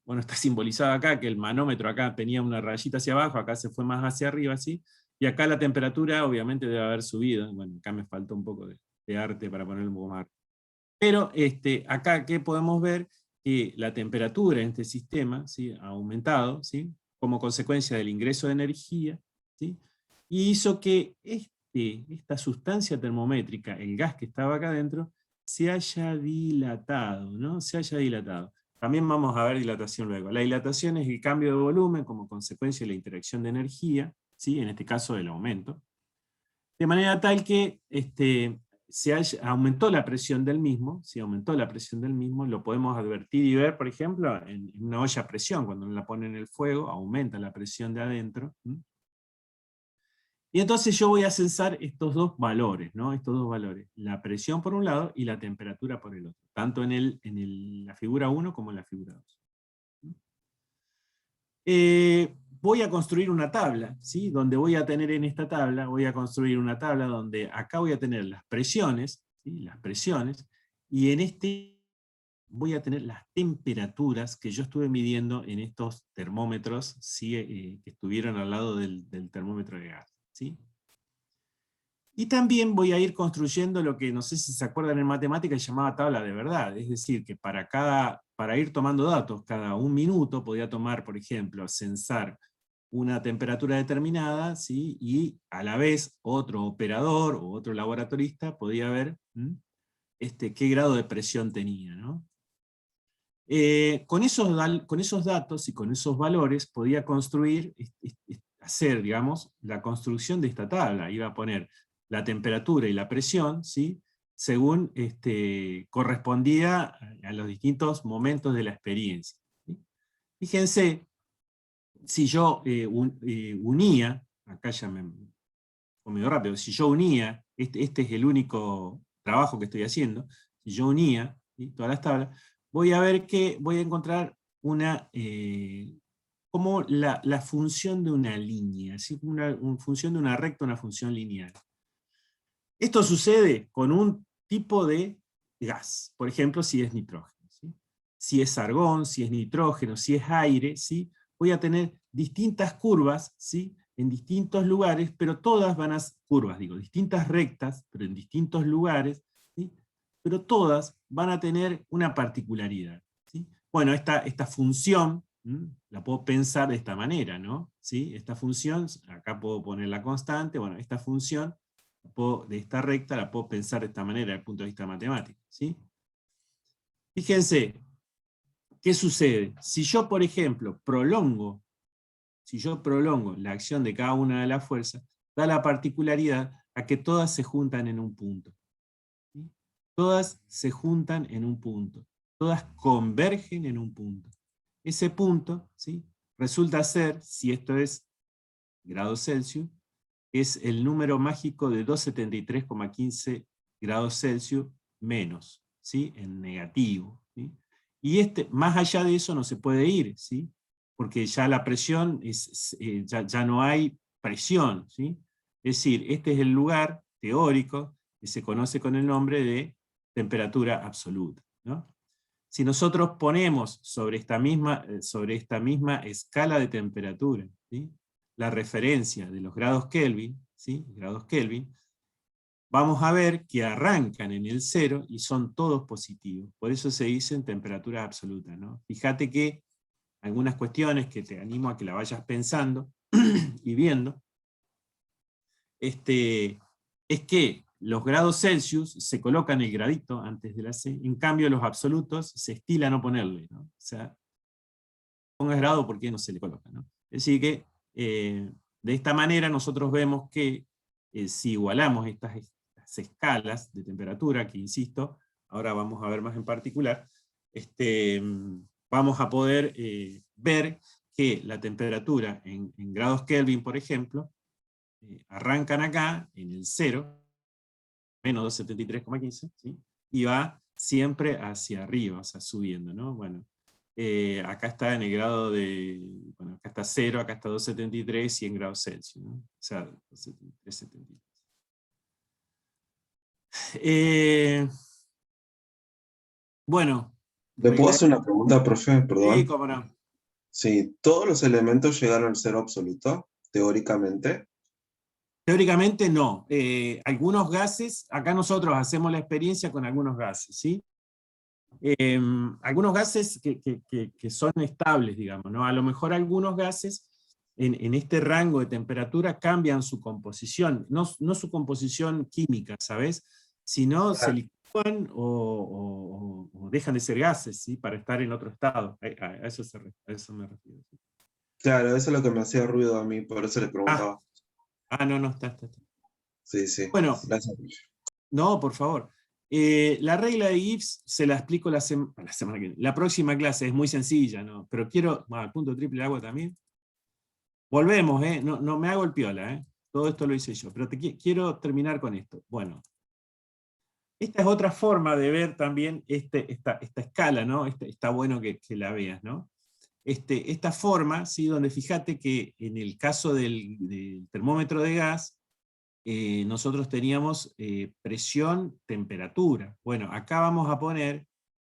bueno, está simbolizado acá, que el manómetro acá tenía una rayita hacia abajo, acá se fue más hacia arriba, ¿sí? Y acá la temperatura obviamente debe haber subido. Bueno, acá me faltó un poco de arte para poner un poco más. Pero acá, ¿qué podemos ver? Que la temperatura en este sistema, ¿sí?, ha aumentado, ¿sí?, como consecuencia del ingreso de energía, ¿sí?, y hizo que esta sustancia termométrica, el gas que estaba acá adentro, se haya dilatado, ¿no? Se haya dilatado. También vamos a ver dilatación luego. La dilatación es el cambio de volumen como consecuencia de la interacción de energía, ¿sí? En este caso el aumento. De manera tal que aumentó la presión del mismo, si aumentó la presión del mismo, lo podemos advertir y ver, por ejemplo, en una olla a presión, cuando la ponen en el fuego, aumenta la presión de adentro. Y entonces yo voy a censar estos dos valores, ¿no? Estos dos valores, la presión por un lado y la temperatura por el otro, tanto en la figura 1 como en la figura 2. Voy a construir una tabla, ¿sí? Donde voy a tener en esta tabla, voy a construir una tabla donde acá voy a tener las presiones, ¿sí? Las presiones, y en este voy a tener las temperaturas que yo estuve midiendo en estos termómetros, ¿sí? Que estuvieron al lado del termómetro de gas, ¿sí? Y también voy a ir construyendo lo que, no sé si se acuerdan en matemática, se llamaba tabla de verdad. Es decir, que para ir tomando datos, cada un minuto podía tomar, por ejemplo, censar una temperatura determinada, ¿sí? Y a la vez otro operador o otro laboratorista podía ver qué grado de presión tenía, ¿no? Con esos datos y con esos valores podía construir, hacer, digamos, la construcción de esta tabla. Iba a poner la temperatura y la presión, ¿sí? Según correspondía a los distintos momentos de la experiencia, ¿sí? Fíjense, si yo unía, acá ya me fue medio rápido, si yo unía, este es el único trabajo que estoy haciendo, si yo unía, ¿sí? Todas las tablas, voy a ver que voy a encontrar una, como la función de una línea, ¿sí? Una función de una recta, una función lineal. Esto sucede con un tipo de gas, por ejemplo, si es nitrógeno, ¿sí? Si es argón, si es nitrógeno, si es aire, ¿sí? Voy a tener distintas curvas, ¿sí? En distintos lugares, pero todas van a ser curvas, digo, distintas rectas, pero en distintos lugares, ¿sí? Pero todas van a tener una particularidad, ¿sí? Bueno, esta función la puedo pensar de esta manera, ¿no? ¿Sí? Esta función, acá puedo poner la constante, bueno, esta función de esta recta la puedo pensar de esta manera desde el punto de vista matemático, ¿sí? Fíjense, ¿qué sucede? Si yo, por ejemplo, prolongo la acción de cada una de las fuerzas, da la particularidad a que todas se juntan en un punto, ¿sí? Todas se juntan en un punto, todas convergen en un punto. Ese punto, ¿sí? Resulta ser, si esto es grados Celsius, es el número mágico de 273,15 grados Celsius menos, ¿sí? En negativo, ¿sí? Y más allá de eso no se puede ir, ¿sí? Porque ya la presión, ya no hay presión, ¿sí? Es decir, este es el lugar teórico que se conoce con el nombre de temperatura absoluta, ¿no? Si nosotros ponemos sobre esta misma escala de temperatura, ¿sí? La referencia de los grados Kelvin, ¿sí? Grados Kelvin, vamos a ver que arrancan en el 0 y son todos positivos. Por eso se dicen temperaturas absolutas, ¿no? Fíjate que algunas cuestiones que te animo a que la vayas pensando y viendo, es que los grados Celsius se colocan el gradito antes de la C, en cambio los absolutos se estila no ponerle, ¿no? O sea, pongas grado porque no se le coloca, ¿no? Es decir que de esta manera nosotros vemos que si igualamos estas escalas de temperatura, que insisto, ahora vamos a ver más en particular, vamos a poder ver que la temperatura en grados Kelvin, por ejemplo, arrancan acá en el 0, menos 273,15, ¿sí? Y va siempre hacia arriba, o sea, subiendo, ¿no? Bueno, acá está en el grado de, bueno, acá está 0, acá está 273, 100 grados Celsius, ¿no? O sea, 273, 73. Bueno. ¿Le puedo hacer una pregunta, profe? Perdón. Sí, cómo no. Sí, ¿todos los elementos llegan al cero absoluto, teóricamente? Teóricamente no. Algunos gases, acá nosotros hacemos la experiencia con algunos gases, ¿sí? Algunos gases que son estables, digamos, ¿no? A lo mejor algunos gases en este rango de temperatura cambian su composición, no su composición química, ¿sabes? Sino se o dejan de ser gases, ¿sí? Para estar en otro estado. A eso me refiero. ¿Sí? Claro, eso es lo que me hacía ruido a mí, por eso le Ah, preguntaba. no, está. Sí, sí. Bueno, Gracias. no, por favor. La regla de Gibbs se la explico la semana que viene. La próxima clase es muy sencilla, ¿no? Pero quiero, el punto triple de agua también. Volvemos, no me hago el piola, todo esto lo hice yo, pero quiero terminar con esto. Bueno, esta es otra forma de ver también esta escala, ¿no? Está bueno que la veas, ¿no? Esta forma, ¿sí? Donde fíjate que en el caso del termómetro de gas, nosotros teníamos presión, temperatura. Bueno, acá vamos a poner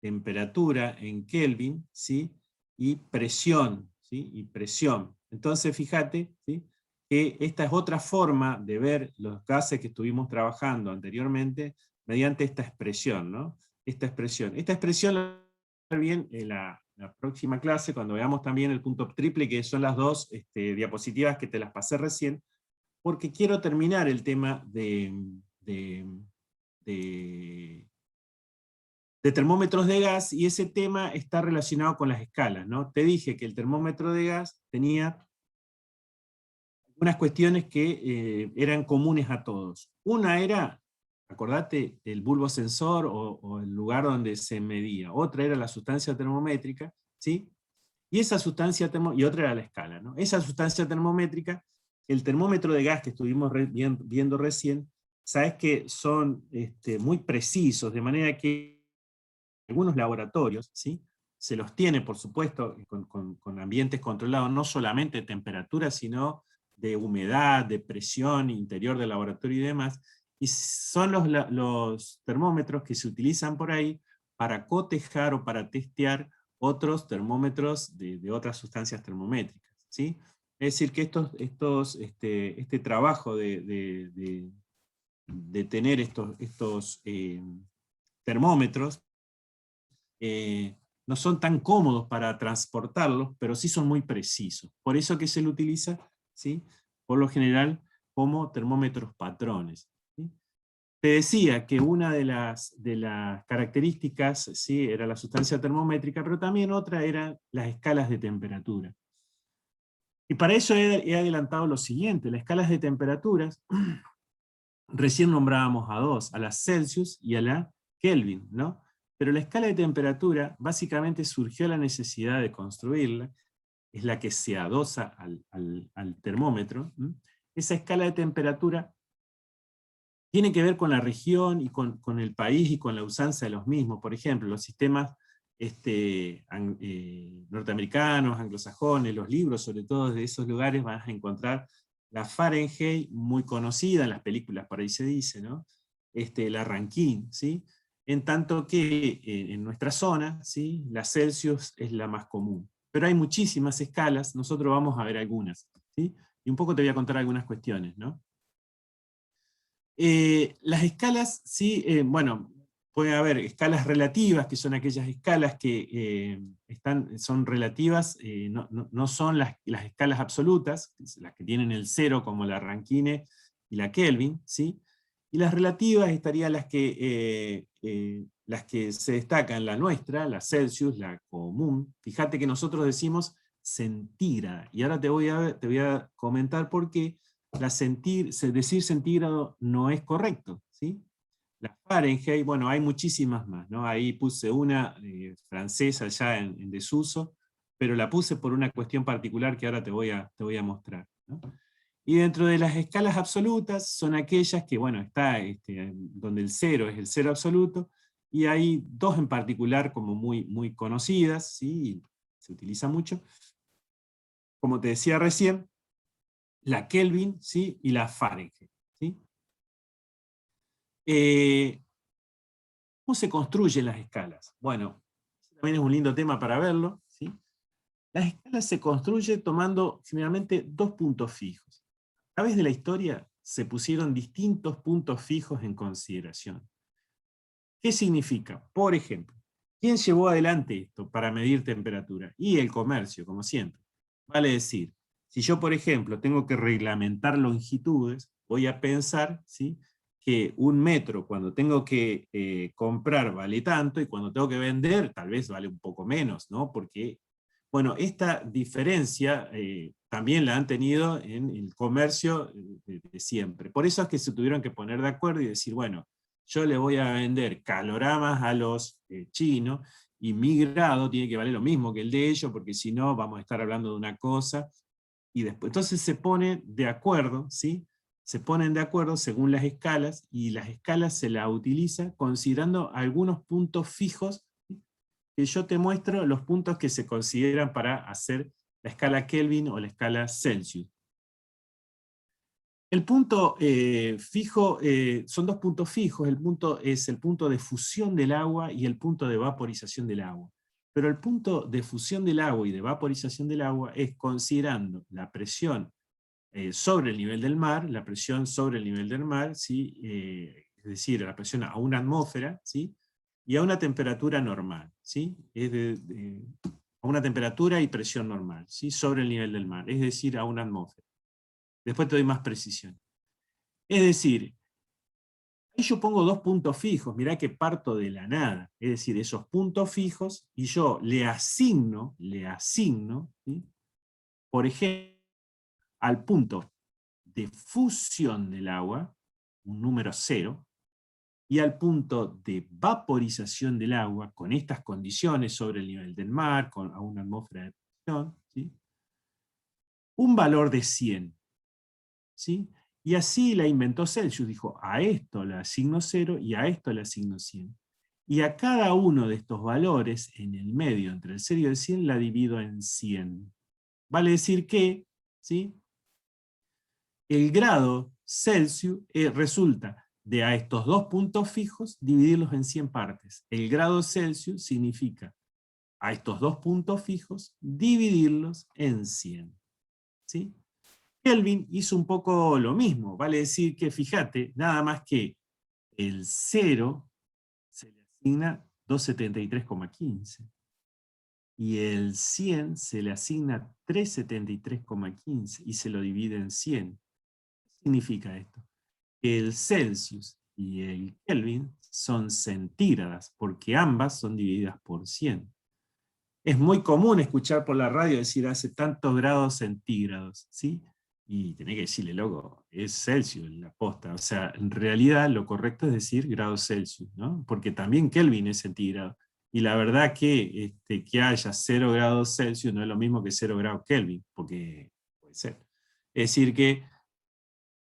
temperatura en Kelvin, ¿sí? Y presión, ¿sí? Y presión. Entonces, fíjate, ¿sí? Que esta es otra forma de ver los gases que estuvimos trabajando anteriormente mediante esta expresión, ¿no? Esta expresión la bien en la próxima clase, cuando veamos también el punto triple, que son las dos diapositivas que te las pasé recién, porque quiero terminar el tema de termómetros de gas, y ese tema está relacionado con las escalas, ¿no? Te dije que el termómetro de gas tenía unas cuestiones que eran comunes a todos. Una era, acordate, el bulbo sensor o el lugar donde se medía. Otra era la sustancia termométrica, ¿sí? Y esa sustancia y otra era la escala, ¿no? Esa sustancia termométrica, el termómetro de gas que estuvimos viendo recién, sabes que son muy precisos, de manera que algunos laboratorios, ¿sí? Se los tiene, por supuesto, con ambientes controlados, no solamente de temperatura, sino de humedad, de presión interior del laboratorio y demás, y son los termómetros que se utilizan por ahí para cotejar o para testear otros termómetros de otras sustancias termométricas, ¿sí? Es decir, que este trabajo de tener estos termómetros no son tan cómodos para transportarlos, pero sí son muy precisos. Por eso que se lo utiliza, ¿sí? Por lo general, como termómetros patrones. ¿Sí? Te decía que una de las características, ¿sí? Era la sustancia termométrica, pero también otra eran las escalas de temperatura. Y para eso he adelantado lo siguiente: las escalas de temperaturas, recién nombrábamos a dos, a la Celsius y a la Kelvin, ¿no? Pero la escala de temperatura básicamente surgió la necesidad de construirla, es la que se adosa al termómetro. Esa escala de temperatura tiene que ver con la región y con el país y con la usanza de los mismos. Por ejemplo, los sistemas norteamericanos, anglosajones, los libros sobre todo de esos lugares, vas a encontrar la Fahrenheit, muy conocida, en las películas por ahí se dice, ¿no? La Rankine, ¿sí? En tanto que en nuestra zona, ¿sí? La Celsius es la más común. Pero hay muchísimas escalas, nosotros vamos a ver algunas, ¿sí? Y un poco te voy a contar algunas cuestiones, ¿no? Las escalas, sí, bueno, puede haber escalas relativas, que son aquellas escalas que son relativas, no son las escalas absolutas, las que tienen el cero, como la Rankine y la Kelvin, ¿sí? Y las relativas estarían las que se destacan, la nuestra, la Celsius, la común. Fíjate que nosotros decimos centígrada, y ahora te voy a comentar por qué. Decir centígrado no es correcto, ¿sí? La Fahrenheit, bueno, hay muchísimas más, ¿no? Ahí puse una francesa ya en desuso, pero la puse por una cuestión particular que ahora te voy a mostrar, ¿no? Y dentro de las escalas absolutas son aquellas que, bueno, está donde el cero es el cero absoluto, y hay dos en particular como muy, muy conocidas, ¿sí? Se utiliza mucho. Como te decía recién, la Kelvin, ¿sí? Y la Fahrenheit, ¿sí? ¿Cómo se construyen las escalas? Bueno, también es un lindo tema para verlo, ¿sí? Las escalas se construyen tomando generalmente dos puntos fijos. A través de la historia se pusieron distintos puntos fijos en consideración. ¿Qué significa? Por ejemplo, ¿quién llevó adelante esto para medir temperatura? Y el comercio, como siempre. Vale decir, si yo, por ejemplo, tengo que reglamentar longitudes, voy a pensar, ¿sí? que un metro cuando tengo que comprar vale tanto, y cuando tengo que vender tal vez vale un poco menos, ¿no? Porque, bueno, esta diferencia también la han tenido en el comercio de siempre. Por eso es que se tuvieron que poner de acuerdo y decir, bueno, yo le voy a vender caloramas a los chinos, y mi grado tiene que valer lo mismo que el de ellos, porque si no vamos a estar hablando de una cosa, y después, entonces se ponen de acuerdo, ¿sí? Se ponen de acuerdo según las escalas, y las escalas se las utiliza considerando algunos puntos fijos, ¿sí? Que yo te muestro los puntos que se consideran para hacer la escala Kelvin o la escala Celsius. El punto fijo, son dos puntos fijos. El punto es el punto de fusión del agua y el punto de vaporización del agua. Pero el punto de fusión del agua y de vaporización del agua es considerando la presión sobre el nivel del mar, la presión sobre el nivel del mar, ¿sí? Es decir, la presión a una atmósfera, ¿sí? Y a una temperatura normal, ¿sí? A una temperatura y presión normal, ¿sí? Sobre el nivel del mar, es decir, a una atmósfera. Después te doy más precisión. Es decir, ahí yo pongo dos puntos fijos, mirá que parto de la nada. Es decir, esos puntos fijos, y yo le asigno, ¿sí? Por ejemplo, al punto de fusión del agua, un número 0, y al punto de vaporización del agua, con estas condiciones sobre el nivel del mar, a una atmósfera de presión, ¿sí? Un valor de 100. ¿Sí? Y así la inventó Celsius, dijo, a esto le asigno 0 y a esto le asigno 100. Y a cada uno de estos valores, en el medio, entre el 0 y el 100, la divido en 100. Vale decir que, ¿sí? El grado Celsius resulta de a estos dos puntos fijos dividirlos en 100 partes. El grado Celsius significa a estos dos puntos fijos dividirlos en 100. ¿Sí? Kelvin hizo un poco lo mismo, vale decir que, fíjate, nada más que el 0 se le asigna 273,15 y el 100 se le asigna 373,15 y se lo divide en 100. ¿Qué significa esto? Que el Celsius y el Kelvin son centígradas, porque ambas son divididas por 100. Es muy común escuchar por la radio decir hace tantos grados centígrados, ¿sí? Y tenés que decirle, loco, es Celsius la posta. O sea, en realidad lo correcto es decir grados Celsius, ¿no? Porque también Kelvin es centígrado. Y la verdad que haya 0 grados Celsius no es lo mismo que 0 grados Kelvin, porque puede ser. Es decir que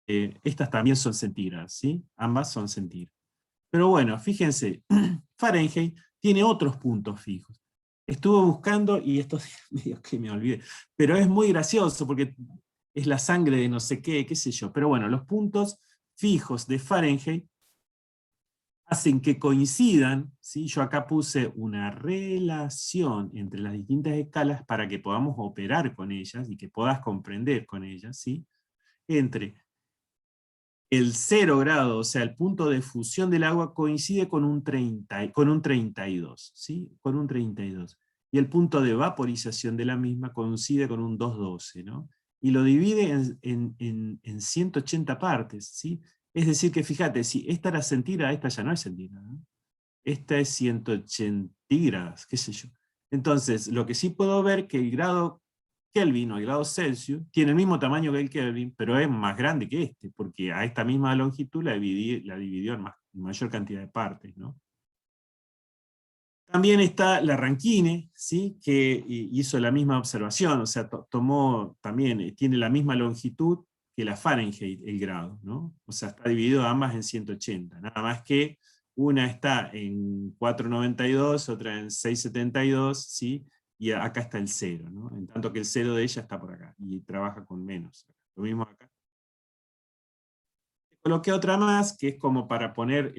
estas también son centígradas, ¿sí? Ambas son centígradas. Pero bueno, fíjense, Fahrenheit tiene otros puntos fijos. Estuve buscando, y esto medio que me olvidé, pero es muy gracioso porque es la sangre de no sé qué sé yo. Pero bueno, los puntos fijos de Fahrenheit hacen que coincidan, ¿sí? Yo acá puse una relación entre las distintas escalas para que podamos operar con ellas y que puedas comprender con ellas, ¿sí? Entre el 0 grado, o sea, el punto de fusión del agua coincide con un 32, ¿sí? Con un 32. Y el punto de vaporización de la misma coincide con un 212, ¿no? Y lo divide en 180 partes, ¿sí? Es decir que fíjate, si esta era centígrada, esta ya no es centígrada, ¿no? Esta es 180 grados, qué sé yo. Entonces, lo que sí puedo ver que el grado Kelvin o el grado Celsius tiene el mismo tamaño que el Kelvin, pero es más grande que este, porque a esta misma longitud la dividió en mayor cantidad de partes, ¿no? También está la Rankine, ¿sí? Que hizo la misma observación, o sea, también tiene la misma longitud que la Fahrenheit, el grado, ¿no? O sea, está dividido ambas en 180, nada más que una está en 492, otra en 672, ¿sí? Y acá está el 0, ¿no? En tanto que el 0 de ella está por acá, y trabaja con menos. Lo mismo acá. Coloqué otra más, que es como para poner,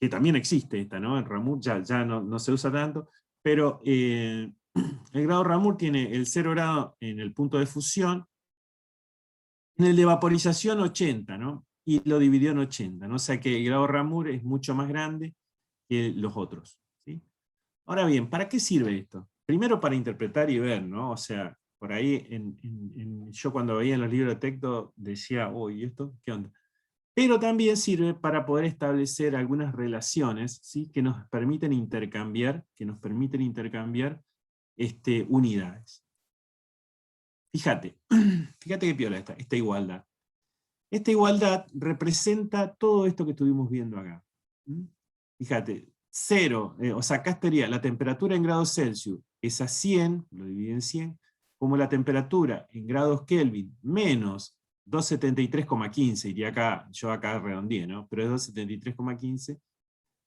que también existe esta, ¿no? En Ramour ya no se usa tanto, pero el grado Ramour tiene el 0 grado en el punto de fusión, en el de vaporización 80, ¿no? Y lo dividió en 80, ¿no? O sea que el grado Ramour es mucho más grande que los otros, ¿sí? Ahora bien, ¿para qué sirve esto? Primero para interpretar y ver, ¿no? O sea, por ahí yo cuando veía en los libros de texto decía, uy, ¿y esto? ¿Qué onda? pero también sirve para poder establecer algunas relaciones, ¿sí? que nos permiten intercambiar, unidades. Fíjate qué piola esta igualdad. Esta igualdad representa todo esto que estuvimos viendo acá. Fíjate, 0, o sea, acá estaría la temperatura en grados Celsius es a 100, lo dividí en 100, como la temperatura en grados Kelvin menos 273,15, iría acá, yo acá redondeé, ¿no? Pero es 273,15,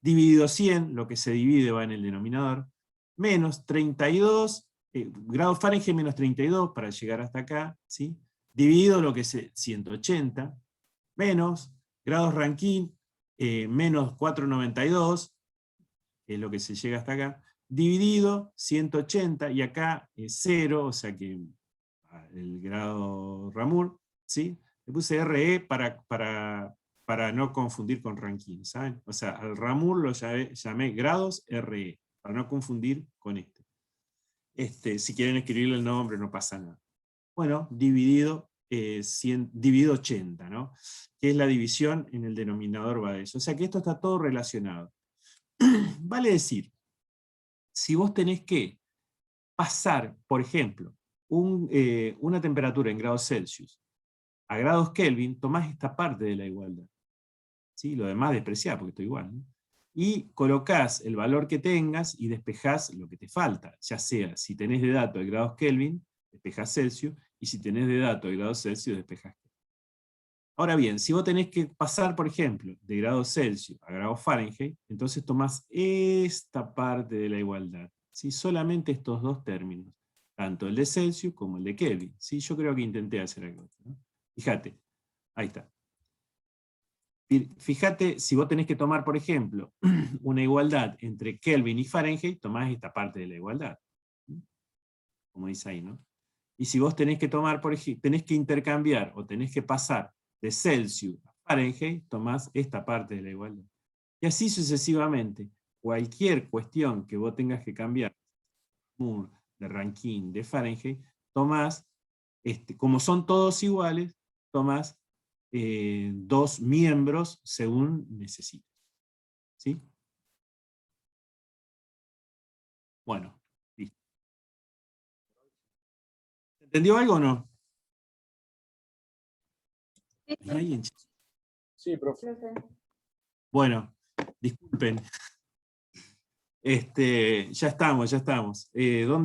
dividido 100, lo que se divide va en el denominador, menos 32, grados Fahrenheit menos 32 para llegar hasta acá, ¿sí? Dividido lo que es 180, menos grados Rankine, menos 492, que es lo que se llega hasta acá, dividido 180, y acá es 0, o sea que el grado Ramour, ¿sí? Le puse RE para no confundir con Rankine, ¿saben? O sea, al Ramour lo llamé grados RE, para no confundir con este. Si quieren escribirle el nombre no pasa nada. Bueno, dividido 80, ¿no? Que es la división en el denominador va de eso. O sea que esto está todo relacionado. Vale decir, si vos tenés que pasar, por ejemplo, una temperatura en grados Celsius a grados Kelvin, tomás esta parte de la igualdad. ¿Sí? Lo demás despreciar, porque esto igual, ¿no? Y colocás el valor que tengas y despejás lo que te falta, ya sea, si tenés de dato de grados Kelvin, despejás Celsius, y si tenés de dato de grados Celsius, despejás Kelvin. Ahora bien, si vos tenés que pasar, por ejemplo, de grados Celsius a grados Fahrenheit, entonces tomás esta parte de la igualdad, ¿sí? Solamente estos dos términos, tanto el de Celsius como el de Kelvin, ¿sí? Yo creo que intenté hacer algo, ¿no? Fíjate, ahí está. Fíjate, si vos tenés que tomar, por ejemplo, una igualdad entre Kelvin y Fahrenheit, tomás esta parte de la igualdad. Como dice ahí, ¿no? Y si vos tenés que tomar, por ejemplo, tenés que intercambiar, o tenés que pasar de Celsius a Fahrenheit, tomás esta parte de la igualdad. Y así sucesivamente. Cualquier cuestión que vos tengas que cambiar, de Rankine, de Fahrenheit, tomás, como son todos iguales, tomás dos miembros según necesites. ¿Sí? Bueno, listo. ¿Entendió algo o no? Sí, ¿Alguien? Sí, profe. lo sé. Bueno, disculpen. Ya estamos. ¿Dónde